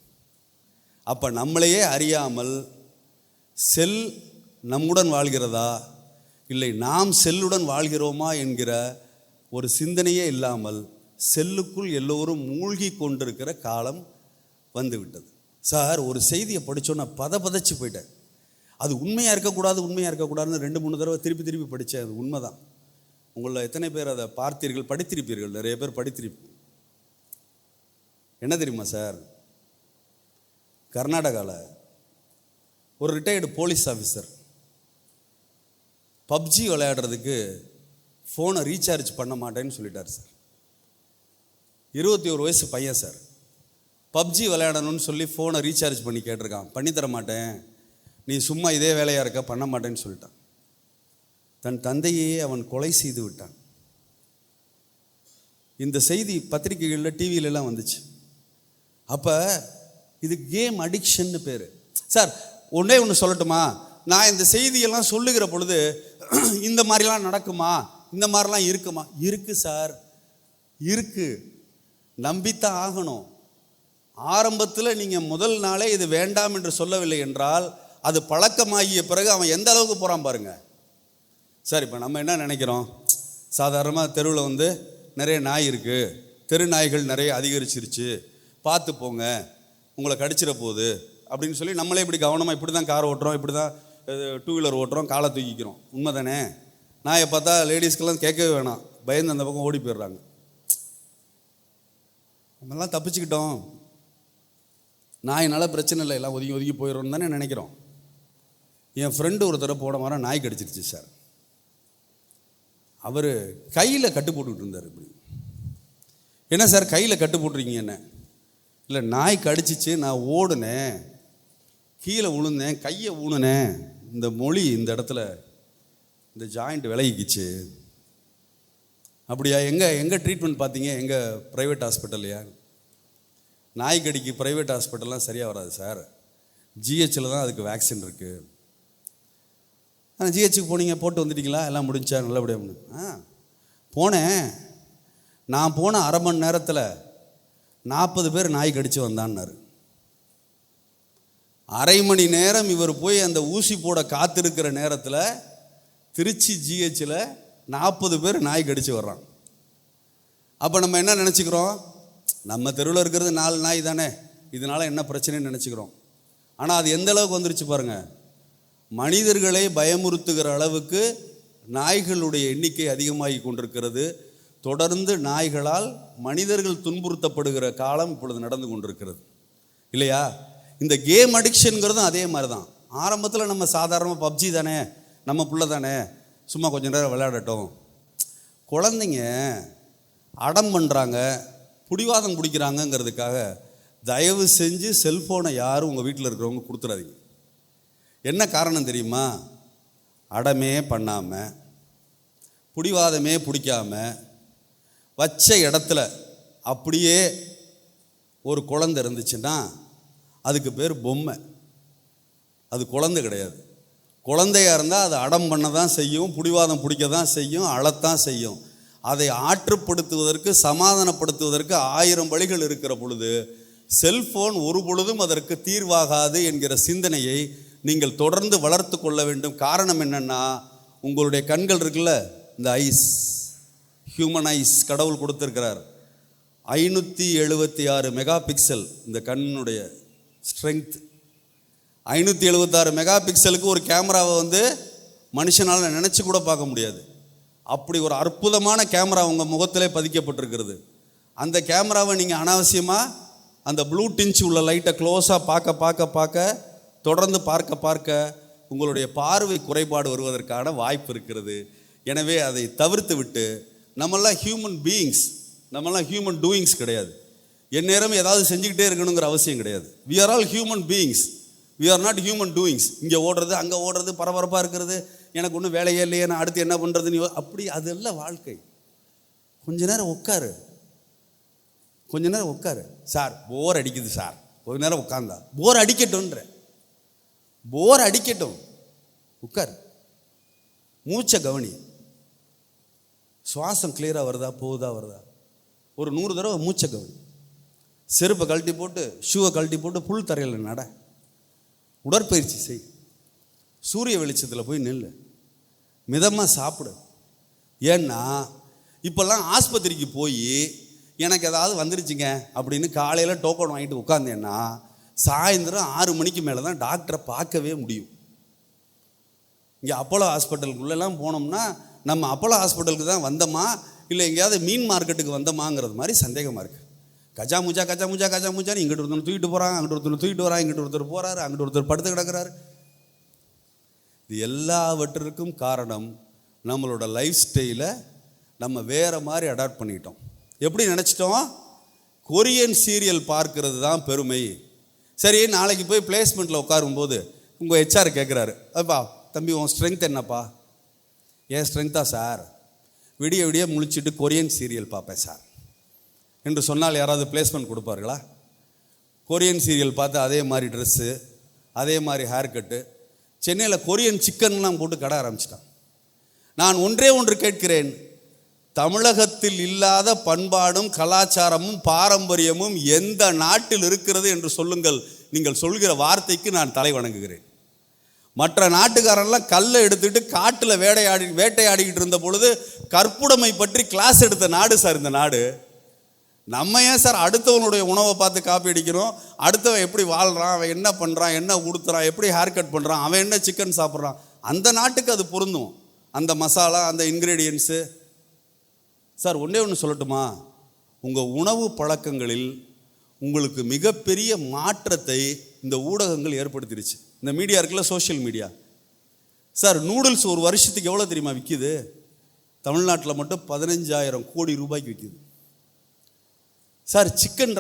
அப்போ நம்மளையே அறியாமல் செல் நம்முடன் வாழ்கிறதா இல்லை நாம் செல்லுடன் வாழ்கிறோமா என்கிற ஒரு சிந்தனையே இல்லாமல் செல்லுக்குள் எல்லோரும் மூழ்கி கொண்டிருக்கிற காலம் வந்துவிட்டது. சார், ஒரு செய்தியை படித்தோன்னா பதச்சு போயிட்டேன். அது உண்மையாக இருக்கக்கூடாதுன்னு 2-3 தடவை திருப்பி படித்தேன். அது உண்மைதான். உங்களில் எத்தனை பேர் அதை பார்த்தீர்கள், படித்திருப்பீர்கள்? நிறைய பேர் படித்திருப்பீங்க. என்ன தெரியுமா சார், கர்நாடகாவில் ஒரு ரிட்டையர்டு போலீஸ் ஆஃபீஸர் பப்ஜி விளையாடுறதுக்கு ஃபோனை ரீசார்ஜ் பண்ண மாட்டேன்னு சொல்லிட்டார் சார். 21 வயசு பையன் சார், பப்ஜி விளையாடணும்னு சொல்லி ஃபோனை ரீசார்ஜ் பண்ணி கேட்டிருக்கான். பண்ணித்தர மாட்டேன், நீ சும்மா இதே வேலையாக இருக்க, பண்ண மாட்டேன்னு சொல்லிட்டான். தன் தந்தையே அவன் கொலை செய்து விட்டான். இந்த செய்தி பத்திரிகைகளில், டிவியிலலாம் வந்துச்சு. அப்போ இது கேம் அடிக்ஷன்னு பேர். சார், ஒன்று சொல்லட்டுமா, நான் இந்த செய்தியெல்லாம் சொல்லுகிற பொழுது இந்த மாதிரிலாம் நடக்குமா, இந்த மாதிரிலாம் இருக்குமா? இருக்கு சார், இருக்கு. நம்பித்தான் ஆகணும். ஆரம்பத்தில் நீங்கள் முதல் நாளே இது வேண்டாம் என்று சொல்லவில்லை என்றால் அது பழக்கமாகிய பிறகு அவன் எந்த அளவுக்கு போகிறான் பாருங்க. சார், இப்போ நம்ம என்ன நினைக்கிறோம், சாதாரணமாக தெருவில் நிறைய நாய் இருக்குது, தெரு நாய்கள் நிறைய அதிகரிச்சிருச்சு, பார்த்து போங்க உங்களை கடிச்சிட போகுது அப்படின்னு சொல்லி நம்மளே இப்படி கவனமாக இப்படி தான் கார் ஓட்டுறோம், இப்படி தான் 2 வீலர் ஓட்டுறோம், காலை தூக்கிக்கிறோம். உண்மை தானே? நாயை பார்த்தா லேடிஸ்க்கெல்லாம் கேட்கவே வேணாம், பயந்து அந்த பக்கம் ஓடி போயிடுறாங்க. நம்மெல்லாம் தப்பிச்சுக்கிட்டோம், நாயினால பிரச்சனை இல்லை, எல்லாம் ஒதுங்கி போயிடுறோம்னு தானே நினைக்கிறோம். என் ஃப்ரெண்டு ஒரு தடவை போன வாரம் நாய் கடிச்சிருச்சு சார். அவர் கையில் கட்டு போட்டுக்கிட்டு இருந்தார். இப்படி, என்ன சார் கையில் கட்டு போட்டுருக்கீங்க? என்ன இல்லை, நாய் கடிச்சிச்சு, நான் ஓடுனேன், கீழே விழுந்தேன், கையை ஊனுனேன், இந்த மொழி இந்த இடத்துல இந்த ஜாயிண்ட் விலகிக்கிச்சு. அப்படியா? எங்கே ட்ரீட்மெண்ட் பார்த்தீங்க? எங்கள் ப்ரைவேட் ஹாஸ்பிட்டல்லையா? நாய்க்கடிக்கு ப்ரைவேட் ஹாஸ்பிட்டல்லாம் சரியாக வராது சார், ஜிஹெச்சில் தான் அதுக்கு வேக்சின் இருக்குது. ஆனால் ஜிஹெச்சுக்கு போனீங்க, போட்டு வந்துட்டீங்களா? எல்லாம் முடிஞ்சா நல்லபடியாக? போனேன். நான் போன அரை மணி நேரத்தில் 40 பேர் நாய் கடிச்சு வந்தான்னாரு. அரை மணி நேரம் இவர் போய் அந்த ஊசி போட காத்திருக்கிற நேரத்தில் திருச்சி ஜிஹெச்சில் 40 பேர் நாய் கடிச்சு வர்றான். அப்போ நம்ம என்ன நினச்சிக்கிறோம்? நம்ம தெருவில் இருக்கிறது 4 நாய் தானே, இதனால் என்ன பிரச்சனைன்னு நினச்சிக்கிறோம். ஆனால் அது எந்த அளவுக்கு வந்துருச்சு பாருங்கள். மனிதர்களை பயமுறுத்துகிற அளவுக்கு நாய்களுடைய எண்ணிக்கை அதிகமாகி கொண்டிருக்கிறது. தொடர்ந்து நாய்களால் மனிதர்கள் துன்புறுத்தப்படுகிற காலம் இப்பொழுது நடந்து கொண்டிருக்கிறது இல்லையா? இந்த கேம் அடிக்ஷனுங்கிறதும் அதே மாதிரி தான். ஆரம்பத்தில் நம்ம சாதாரணமாக பப்ஜி தானே, நம்ம பிள்ளை தானே, சும்மா கொஞ்சம் நேரம் விளையாடட்டும். குழந்தைங்க அடம் பண்ணுறாங்க, பிடிவாதம் பிடிக்கிறாங்கங்கிறதுக்காக தயவு செஞ்சு செல்ஃபோனை யாரும் உங்கள் வீட்டில் இருக்கிறவங்க கொடுத்துடாதீங்க. என்ன காரணம் தெரியுமா? அடமே பண்ணாமல், பிடிவாதமே பிடிக்காமல், வச்ச இடத்துல அப்படியே ஒரு குழந்தை இருந்துச்சுன்னா அதுக்கு பேர் பொம்மை, அது குழந்தை கிடையாது. குழந்தையாக இருந்தால் அது அடம் பண்ண தான் செய்யும், பிடிவாதம் பிடிக்க தான் செய்யும், அழத்தான் செய்யும். அதை ஆற்றுப்படுத்துவதற்கு, சமாதானப்படுத்துவதற்கு 1000 வழிகள் இருக்கிற பொழுது செல்ஃபோன் ஒரு பொழுதும் அதற்கு தீர்வாகாது என்கிற சிந்தனையை நீங்கள் தொடர்ந்து வளர்த்து கொள்ள வேண்டும். காரணம் என்னென்னா, உங்களுடைய கண்கள் இருக்குல்ல, இந்த ஐஸ், ஹியூமன் ஐஸ் கடவுள் கொடுத்துருக்கிறார். 576 மெகா பிக்சல் இந்த கண்ணுடைய ஸ்ட்ரென்த். 576 மெகா பிக்சலுக்கு ஒரு கேமராவை மனுஷனால் நினச்சி கூட பார்க்க முடியாது. அப்படி ஒரு அற்புதமான கேமரா உங்கள் முகத்திலே பதிக்கப்பட்டிருக்கிறது. அந்த கேமராவை நீங்கள் அனாவசியமாக அந்த ப்ளூ டிஞ்ச் உள்ள லைட்டை க்ளோஸாக பார்க்க தொடர்ந்து பார்க்க உங்களுடைய பார்வை குறைபாடு வருவதற்கான வாய்ப்பு இருக்கிறது. எனவே அதை தவிர்த்து விட்டு, நம்மெல்லாம் ஹியூமன் பீயிங்ஸ், நம்மெல்லாம் ஹியூமன் டூயிங்ஸ் கிடையாது. எந்நேரம் ஏதாவது செஞ்சுக்கிட்டே இருக்கணுங்கிற அவசியம் கிடையாது. We are all human beings, we are not human doings. இங்கே ஓடுறது, அங்கே ஓடுறது, பரபரப்பாக இருக்கிறது, எனக்கு ஒன்றும் வேலையே இல்லையே, நான் அடுத்து என்ன பண்ணுறதுன்னு அப்படி அதெல்லாம் வாழ்க்கை. கொஞ்ச நேரம் உட்காரு. சார் போர் அடிக்குது சார், கொஞ்ச நேரம் உட்காந்தா போர் அடிக்கட்டும், உட்கார், மூச்சை கவனி, சுவாசம் கிளியராக வருதா வருதா, ஒரு 100 தடவை மூச்சை கவனி. செருப்பை கழட்டி போட்டு, ஷூவை கழட்டி போட்டு புல் தரையில் நட, உடற்பயிற்சி செய், சூரிய வெளிச்சத்தில் போய் நில்லு, மிதமாக சாப்பிடு. ஏன்னா இப்போல்லாம் ஆஸ்பத்திரிக்கு போய் எனக்கு ஏதாவது வந்துருச்சுங்க அப்படின்னு காலையில் டோக்கன் வாங்கிட்டு உட்காந்தேன்னா சாயந்தரம் 6 மணிக்கு மேலே தான் டாக்டரை பார்க்கவே முடியும். இங்கே அப்போலோ ஹாஸ்பிட்டலுக்குள்ளெல்லாம் போனோம்னா நம்ம அப்போலோ ஹாஸ்பிட்டலுக்கு தான் வந்தோமா இல்லை எங்கேயாவது மீன் மார்க்கெட்டுக்கு வந்தோமாங்கிறது மாதிரி சந்தேகமாக இருக்குது. கஜா மூச்சான்னு இங்கிட்டு ஒருத்தர் தூக்கிட்டு போகிறாங்க, அங்கிட்டு ஒருத்தர் தூக்கிட்டு வராங்க, இங்கிட்டு ஒருத்தர் போகிறாரு, அங்கிட்டு ஒருத்தர் படுத்து கிடக்கிறாரு. இது எல்லாவற்றிற்கும் காரணம் நம்மளோட லைஃப் ஸ்டைலை நம்ம வேறு மாதிரி அடாப்ட் பண்ணிக்கிட்டோம். எப்படி நினச்சிட்டோம்? கொரியன் சீரியல் பார்க்கறது தான் பெருமை. சரி, நாளைக்கு போய் பிளேஸ்மெண்ட்டில் உட்காரும்போது உங்கள் ஹெச்ஆர் கேட்குறாரு, அப்பா தம்பி உன் ஸ்ட்ரென்த் என்னப்பா? ஏன் ஸ்ட்ரென்த்தா சார், விடிய முழிச்சிட்டு கொரியன் சீரியல் பார்ப்பேன் சார் என்று சொன்னால் யாராவது பிளேஸ்மெண்ட் கொடுப்பார்களா? கொரியன் சீரியல் பார்த்து அதே மாதிரி ட்ரெஸ்ஸு, அதே மாதிரி ஹேர் கட்டு, சென்னையில் கொரியன் சிக்கன்லாம் போட்டு கடை ஆரம்பிச்சிட்டான். நான் ஒன்று கேட்கிறேன், தமிழகத்தில் இல்லாத பண்பாடும் கலாச்சாரமும் பாரம்பரியமும் எந்த நாட்டில் இருக்கிறது என்று சொல்லுங்கள். நீங்கள் சொல்கிற வார்த்தைக்கு நான் தலை வணங்குகிறேன். மற்ற நாட்டுக்காரெல்லாம் கல்லை எடுத்துட்டு காட்டில் வேட்டையாடிக்கிட்டு இருந்த பொழுது கற்புடைமை பற்றி கிளாஸ் எடுத்த நாடு சார் இந்த நாடு. நம்ம ஏன் சார் அடுத்தவனுடைய உணவை பார்த்து காப்பி அடிக்கிறோம்? அடுத்தவன் எப்படி வாழ்கிறான், அவன் என்ன பண்ணுறான், என்ன உடுத்துறான், எப்படி ஹேர் கட் பண்ணுறான், அவன் என்ன சிக்கன் சாப்பிட்றான், அந்த நாட்டுக்கு அது பொருந்தும், அந்த மசாலா, அந்த இன்க்ரீடியன்ஸு. சார் ஒன்று சொல்லட்டுமா, உங்கள் உணவு பழக்கங்களில் உங்களுக்கு மிகப்பெரிய மாற்றத்தை இந்த ஊடகங்கள் ஏற்படுத்திடுச்சு. இந்த மீடியா இருக்குல்ல, சோஷியல் மீடியா. சார் நூடுல்ஸ் ஒரு வருஷத்துக்கு எவ்வளோ தெரியுமா விற்கிது? தமிழ்நாட்டில் மட்டும் 15,000 கோடி ரூபாய்க்கு விற்கிது. சார் சிக்கன்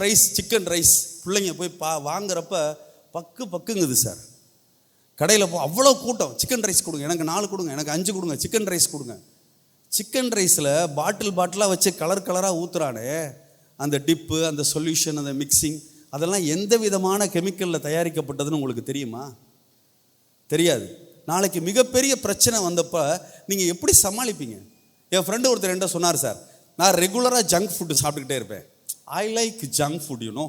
ரைஸ் பிள்ளைங்க போய் வாங்குறப்ப பக்குங்குது சார். கடையில் அவ்வளோ கூட்டம். சிக்கன் ரைஸ் கொடுங்க, எனக்கு 4 கொடுங்க, எனக்கு 5 கொடுங்க, சிக்கன் ரைஸ் கொடுங்க. சிக்கன் ரைஸில் பாட்டிலாக வச்சு கலராக ஊற்றுறானே, அந்த டிப்பு, அந்த சொல்யூஷன், அந்த மிக்சிங், அதெல்லாம் எந்த விதமான கெமிக்கலில் தயாரிக்கப்பட்டதுன்னு உங்களுக்கு தெரியுமா? தெரியாது. நாளைக்கு மிகப்பெரிய பிரச்சனை வந்தப்போ நீங்கள் எப்படி சமாளிப்பீங்க? என் ஃப்ரெண்டு ஒருத்தர் என்ன சொன்னார், சார் நான் ரெகுலராக ஜங்க் ஃபுட்டு சாப்பிட்டுக்கிட்டே இருப்பேன். I like junk food, you know,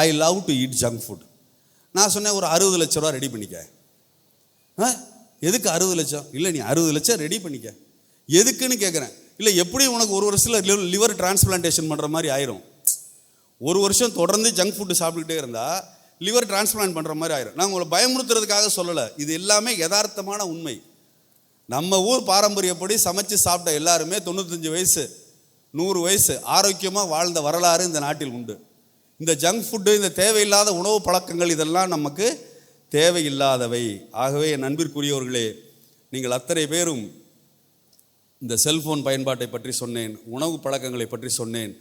I love to eat junk food. நான் சொன்னேன், ஒரு 60 லட்ச ரூபா ரெடி பண்ணிக்க. எதுக்கு 60 லட்சம்? இல்லை, நீ 60 லட்சம் ரெடி பண்ணிக்க. எதுக்குன்னு கேட்குறேன். இல்லை, எப்படி உனக்கு 1 வருஷத்தில் லிவர் டிரான்ஸ்பிளான்டேஷன் பண்ணுற மாதிரி ஆயிரும். 1 வருஷம் தொடர்ந்து ஜங்க் ஃபுட்டு சாப்பிட்டுக்கிட்டே இருந்தால் லிவர் டிரான்ஸ்பிளான்ட் பண்ணுற மாதிரி ஆயிரும். நான் உங்களை பயமுறுத்துறதுக்காக சொல்லலை, இது எல்லாமே யதார்த்தமான உண்மை. நம்ம ஊர் பாரம்பரியப்படி சமைச்சு சாப்பிட்ட எல்லாருமே 95 வயசு 100 வயசு ஆரோக்கியமாக வாழ்ந்த வரலாறு இந்த நாட்டில் உண்டு. இந்த ஜங்க் ஃபுட்டு, இந்த தேவையில்லாத உணவு பழக்கங்கள், இதெல்லாம் நமக்கு தேவையில்லாதவை. ஆகவே என் அன்பிற்குரியவர்களே, நீங்கள் அத்தனை பேரும் இந்த செல்ஃபோன் பயன்பாட்டை பற்றி சொன்னேன், உணவு பழக்கங்களை பற்றி சொன்னேன்.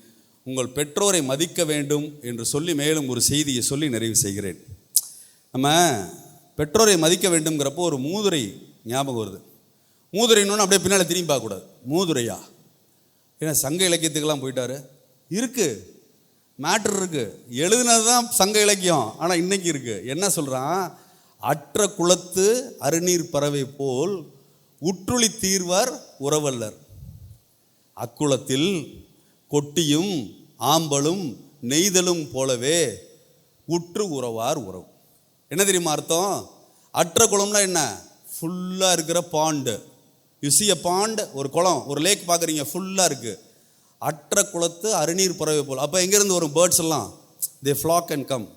உங்கள் பெற்றோரை மதிக்க வேண்டும் என்று சொல்லி மேலும் ஒரு செய்தியை சொல்லி நிறைவு செய்கிறேன். நம்ம பெற்றோரை மதிக்க வேண்டும்ங்கிறப்போ ஒரு மூதுரை ஞாபகம் வருது. மூதுரைன்னு அப்படியே பின்னால் திரும்பி பார்க்கக்கூடாது. மூதுரையா? ஏன்னா சங்க இலக்கியத்துக்கெல்லாம் போயிட்டாரு. இருக்குது, மேட்ரு இருக்குது, எழுதுனது தான் சங்க இலக்கியம். ஆனால் இன்னைக்கு இருக்குது. என்ன சொல்கிறான்? அற்ற குளத்து அருநீர் பறவை போல் உற்றுளி தீர்வார் உறவல்லர். அக்குளத்தில் கொட்டியும் ஆம்பலும் நெய்தலும் போலவே உற்று உறவார் உறவு. என்ன தெரியுமா அர்த்தம்? அற்ற குளம்னா என்ன? ஃபுல்லாக இருக்கிற பாண்டு. யுசிய பாண்டு, ஒரு குளம், ஒரு லேக் பார்க்குறீங்க, ஃபுல்லாக இருக்குது. அற்ற குளத்து அருநீர் பறவை போல். அப்போ எங்கேருந்து வரும் பேர்ட்ஸ் எல்லாம்? தே ஃப்ளாக் அண்ட் கம்.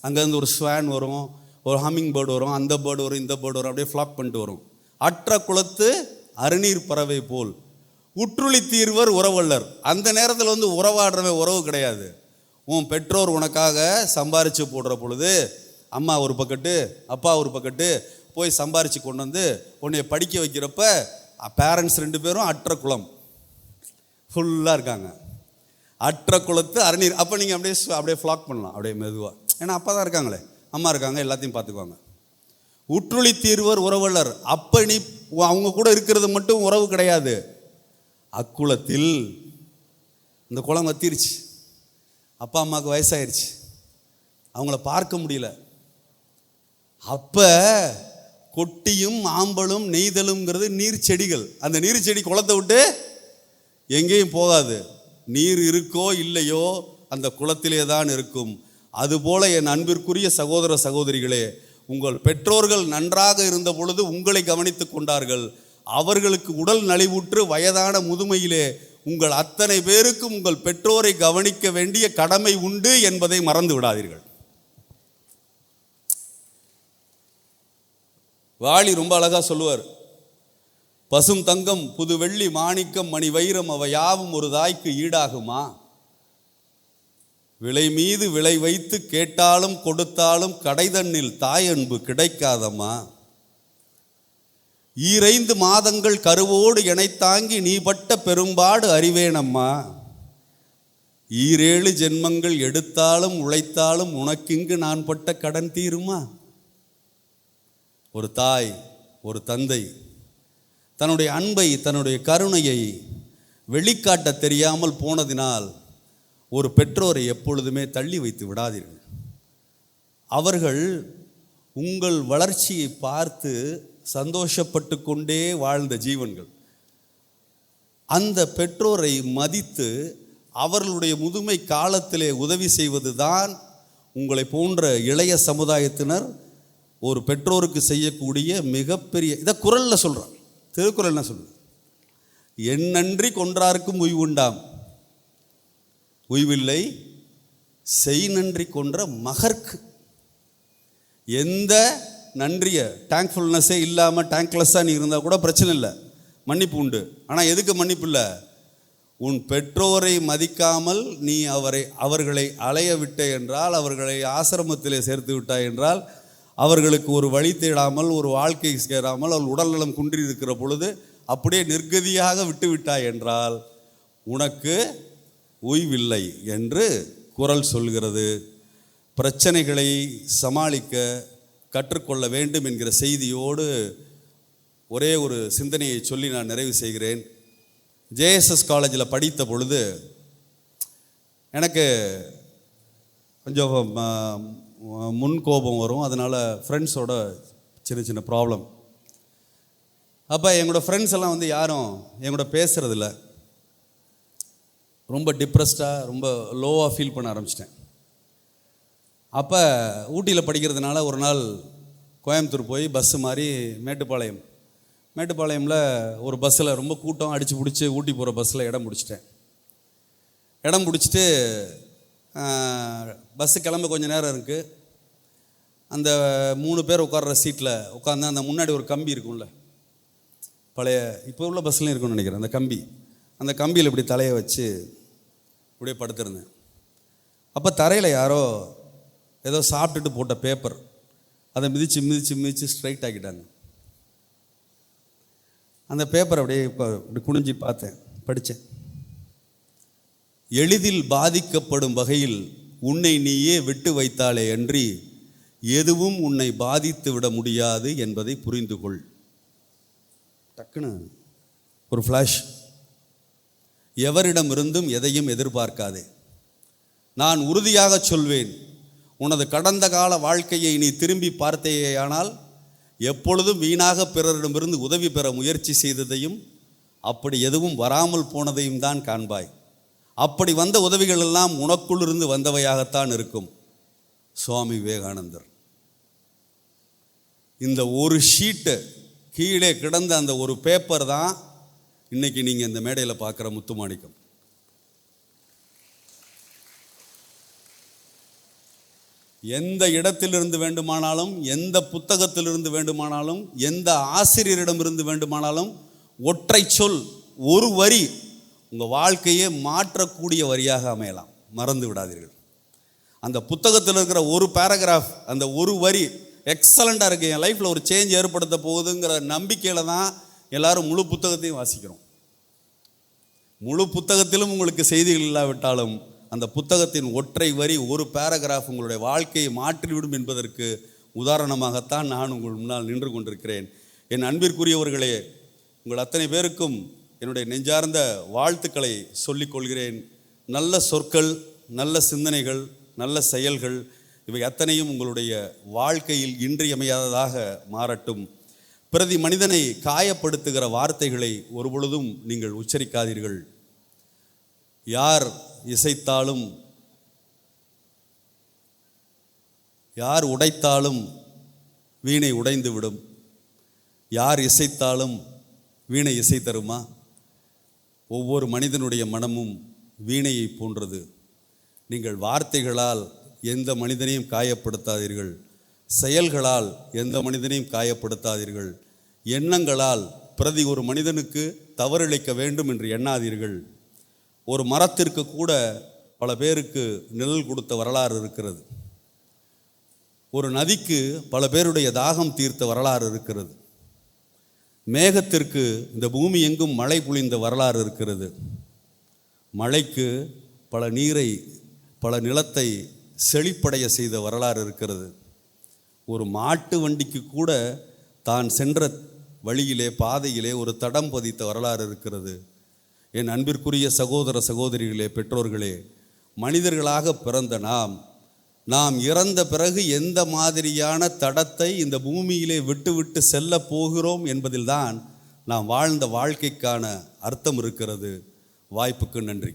அங்கேருந்து ஒரு ஸ்வான் வரும், ஒரு ஹம்மிங் பேர்டு வரும், அந்த பேர்டு வரும், இந்த பேர்டு வரும், அப்படியே ஃப்ளாக் பண்ணிட்டு வரும். அற்ற குளத்து அருநீர் பறவை போல் உற்றுளி தீர்வர் உறவல்லர். அந்த நேரத்தில் உறவாடுறவன் உறவு கிடையாது. உன் பெற்றோர் உனக்காக சம்பாரித்து போடுற பொழுது அம்மா ஒரு பக்கெட்டு, அப்பா ஒரு பக்கெட்டு போய் சம்பாரித்து கொண்டு வந்து உன்னை படிக்க வைக்கிறப்ப பேரண்ட்ஸ் 2 பேரும் அற்ற குளம் ஃபுல்லாக இருக்காங்க. அற்ற குளத்து அருநீர். அப்போ நீங்கள் அப்படியே ஃப்ளாக் பண்ணலாம், அப்படியே மெதுவாக. ஏன்னா அப்பா தான் இருக்காங்களே, அம்மா இருக்காங்க, எல்லாத்தையும் பார்த்துக்குவாங்க. உற்றுளி தீர்வர் உறவல்லர். அப்போ நீ அவங்க கூட இருக்கிறது மட்டும் உறவு கிடையாது. அக்குளத்தில் இந்த குளம் வத்திருச்சு, அப்பா அம்மாவுக்கு வயசாயிருச்சு, அவங்கள பார்க்க முடியல. அப்போ கொட்டியும் ஆம்பலும் நெய்தலும்ங்கிறது நீர் செடிகள். அந்த நீர் செடி குளத்தை விட்டு எங்கேயும் போகாது. நீர் இருக்கோ இல்லையோ அந்த குளத்திலே தான் இருக்கும். அதுபோல என் அன்பிற்குரிய சகோதர சகோதரிகளே, உங்கள் பெற்றோர்கள் நன்றாக இருந்த பொழுது உங்களை கவனித்து கொண்டார்கள். அவர்களுக்கு உடல் நலிவுற்று வயதான முதுமையிலே உங்கள் அத்தனை பேருக்கும் உங்கள் பெற்றோரை கவனிக்க வேண்டிய கடமை உண்டு என்பதை மறந்து விடாதீர்கள். வாலி ரொம்ப அழகா சொல்லுவார், பசும் தங்கம் புது வெள்ளி மாணிக்கம் மணி வைரம் அவை யாவும் ஒரு தாய்க்கு ஈடாகுமா? விலை மீது விலை வைத்து கேட்டாலும் கொடுத்தாலும் கடைதண்ணில் தாய் அன்பு கிடைக்காதம்மா. 5 மாதங்கள் கருவோடு இணைத்தாங்கி நீ பட்ட பெரும்பாடு அறிவேனம்மா. 7 ஜென்மங்கள் எடுத்தாலும் உழைத்தாலும் உனக்கிங்கு நான் பட்ட கடன் தீருமா? ஒரு தாய், ஒரு தந்தை தன்னுடைய அன்பை, தன்னுடைய கருணையை வெளிக்காட்ட தெரியாமல் போனதினால் ஒரு பெற்றோரை எப்பொழுதுமே தள்ளி வைத்து விடாதீர்கள். அவர்கள் உங்கள் வளர்ச்சியை பார்த்து சந்தோஷப்பட்டு கொண்டே வாழ்ந்த ஜீவன்கள். அந்த பெற்றோரை மதித்து அவர்களுடைய முதுமை காலத்திலே உதவி செய்வது தான் உங்களை போன்ற இளைய சமுதாயத்தினர் ஒரு பெற்றோருக்கு செய்யக்கூடிய மிகப்பெரிய. இதை குறளில் சொல்கிறான், திருக்குறள் என்ன சொல்லுது? என் நன்றி கொன்றார்க்கும் உய்வுண்டாம், உய்வில்லை செய் நன்றி கொன்ற மகர்க்கு. எந்த நன்றியை, தேங்க்ஃபுல்னஸே இல்லாமல் டேங்க்லெஸ்ஸாக நீ இருந்தால் கூட பிரச்சனை இல்லை, மன்னிப்பு உண்டு. ஆனால் எதுக்கு மன்னிப்பு இல்லை? உன் பெற்றோரை மதிக்காமல் நீ அவர்களை அலைய விட்ட என்றால், அவர்களை ஆசிரமத்திலே சேர்த்து விட்டாய் என்றால், அவர்களுக்கு ஒரு வழி தேடாமல், ஒரு வாழ்க்கை சேராமல், அவள் உடல்நலம் குன்றி இருக்கிற பொழுது அப்படியே நிர்கதியாக விட்டு விட்டாய் என்றால் உனக்கு ஓய்வில்லை என்று குறள் சொல்கிறது. பிரச்சனைகளை சமாளிக்க கற்றுக்கொள்ள வேண்டும் என்கிற செய்தியோடு ஒரே ஒரு சிந்தனையை சொல்லி நான் நிறைவு செய்கிறேன். ஜேஎஸ்எஸ் காலேஜில் படித்த பொழுது எனக்கு கொஞ்சம் முன்கோபம் வரும். அதனால் ஃப்ரெண்ட்ஸோட சின்ன சின்ன ப்ராப்ளம். அப்போ எங்களோட ஃப்ரெண்ட்ஸ் எல்லாம் வந்து யாரும் எங்களோட பேசுகிறதில்ல. ரொம்ப டிப்ரெஸ்டாக ரொம்ப லோவாக ஃபீல் பண்ண ஆரம்பிச்சிட்டேன். அப்போ ஊட்டியில் படிக்கிறதுனால ஒரு நாள் கோயம்புத்தூர் போய் பஸ்ஸு மாதிரி மேட்டுப்பாளையமில் ஒரு பஸ்ஸில் ரொம்ப கூட்டம் அடித்து பிடிச்சி ஊட்டி போகிற பஸ்ஸில் இடம் பிடிச்சிட்டு பஸ்ஸு கிளம்ப கொஞ்சம் நேரம் இருக்குது. அந்த 3 பேர் உட்கார்ற சீட்டில் உட்காந்து அந்த முன்னாடி ஒரு கம்பி இருக்கும்ல, பழைய இப்போ உள்ள பஸ்லையும் இருக்குன்னு நினைக்கிறேன். அந்த கம்பியில் இப்படி தலையை வச்சு இப்படியே படுத்திருந்தேன். அப்போ தரையில் யாரோ ஏதோ சாப்பிட்டுட்டு போட்ட பேப்பர் அதை மிதித்து ஸ்ட்ரைட் ஆக்கிட்டாங்க. அந்த பேப்பர் அப்படியே இப்படி குனிஞ்சி பார்த்தேன், படித்தேன். எளிதில் பாதிக்கப்படும் வகையில் உன்னை நீயே விட்டு வைத்தாலே அன்றி எதுவும் உன்னை பாதித்து விட முடியாது என்பதை புரிந்து கொள். டக்குன்னு ஒரு ஃப்ளாஷ். எவரிடமிருந்தும் எதையும் எதிர்பார்க்காதே. நான் உறுதியாக சொல்வேன், உனது கடந்த கால வாழ்க்கையை நீ திரும்பி பார்த்தேயானால் எப்பொழுதும் வீணாக பிறரிடமிருந்து உதவி பெற முயற்சி செய்ததையும் அப்படி எதுவும் வராமல் போனதையும் தான் காண்பாய். அப்படி வந்த உதவிகள் எல்லாம் உனக்குள் இருந்து வந்தவையாகத்தான் இருக்கும். சுவாமி விவேகானந்தர். இந்த ஒரு ஷீட்டு கீழே கிடந்த அந்த ஒரு பேப்பர் தான் இன்னைக்கு நீங்கள் இந்த மேடையில் பார்க்குற முத்துமாணிக்கம். எந்த இடத்திலிருந்து வேண்டுமானாலும், எந்த புத்தகத்திலிருந்து வேண்டுமானாலும், எந்த ஆசிரியரிடமிருந்து வேண்டுமானாலும் ஒற்றை சொல், ஒரு வரி உங்கள் வாழ்க்கையே மாற்றக்கூடிய வரியாக அமையலாம். மறந்து விடாதீர்கள். அந்த புத்தகத்தில் இருக்கிற ஒரு பேராகிராஃப், அந்த ஒரு வரி எக்ஸலண்ட்டாக இருக்குது, என் லைஃப்பில் ஒரு சேஞ்ச் ஏற்படுத்த போகுதுங்கிற நம்பிக்கையில் தான் எல்லாரும் முழு புத்தகத்தையும் வாசிக்கிறோம். முழு புத்தகத்திலும் உங்களுக்கு செய்திகள் இல்லாவிட்டாலும் அந்த புத்தகத்தின் ஒற்றை வரி, ஒரு பேராகிராஃப் உங்களுடைய வாழ்க்கையை மாற்றிவிடும் என்பதற்கு உதாரணமாகத்தான் நான் உங்கள் முன்னால் நின்று கொண்டிருக்கிறேன். என் அன்பிற்குரியவர்களே, உங்கள் அத்தனை பேருக்கும் என்னுடைய நெஞ்சார்ந்த வாழ்த்துக்களை சொல்லிக்கொள்கிறேன். நல்ல சொற்கள், நல்ல சிந்தனைகள், நல்ல செயல்கள் இவை அத்தனையும் உங்களுடைய வாழ்க்கையில் இன்றியமையாததாக மாறட்டும். பிரதி மனிதனை காயப்படுத்துகிற வார்த்தைகளை ஒருபொழுதும் நீங்கள் உச்சரிக்காதீர்கள். யார் இசைத்தாலும், யார் உடைத்தாலும் வீணை உடைந்து விடும். யார் இசைத்தாலும் வீணை இசை தருமா? ஒவ்வொரு மனிதனுடைய மனமும் வீணையை போன்றது. நீங்கள் வார்த்தைகளால் எந்த மனிதனையும் காயப்படுத்தாதீர்கள். செயல்களால் எந்த மனிதனையும் காயப்படுத்தாதீர்கள். எண்ணங்களால் பிரதி ஒரு மனிதனுக்கு தவறிழைக்க வேண்டும் என்று எண்ணாதீர்கள். ஒரு மரத்திற்கு கூட பல பேருக்கு நிழல் கொடுத்த வரலாறு இருக்கிறது. ஒரு நதிக்கு பல பேருடைய தாகம் தீர்த்த வரலாறு இருக்கிறது. மேகத்திற்கு இந்த பூமி எங்கும் மழை பொழிந்த வரலாறு இருக்கிறது. மழைக்கு பல நீரை, பல நிலத்தை செழிப்படைய செய்த வரலாறு இருக்கிறது. ஒரு மாட்டு வண்டிக்கு கூட தான் சென்ற வழியிலே, பாதையிலே ஒரு தடம் பதித்த வரலாறு இருக்கிறது. என் அன்பிற்குரிய சகோதர சகோதரிகளே, பெற்றோர்களே, மனிதர்களாக பிறந்த நாம் இறந்த பிறகு எந்த மாதிரியான தடத்தை இந்த பூமியிலே விட்டு செல்ல போகிறோம் என்பதில்தான் நாம் வாழ்ந்த வாழ்க்கைக்கான அர்த்தம் இருக்கிறது. வாய்ப்புக்கு நன்றி.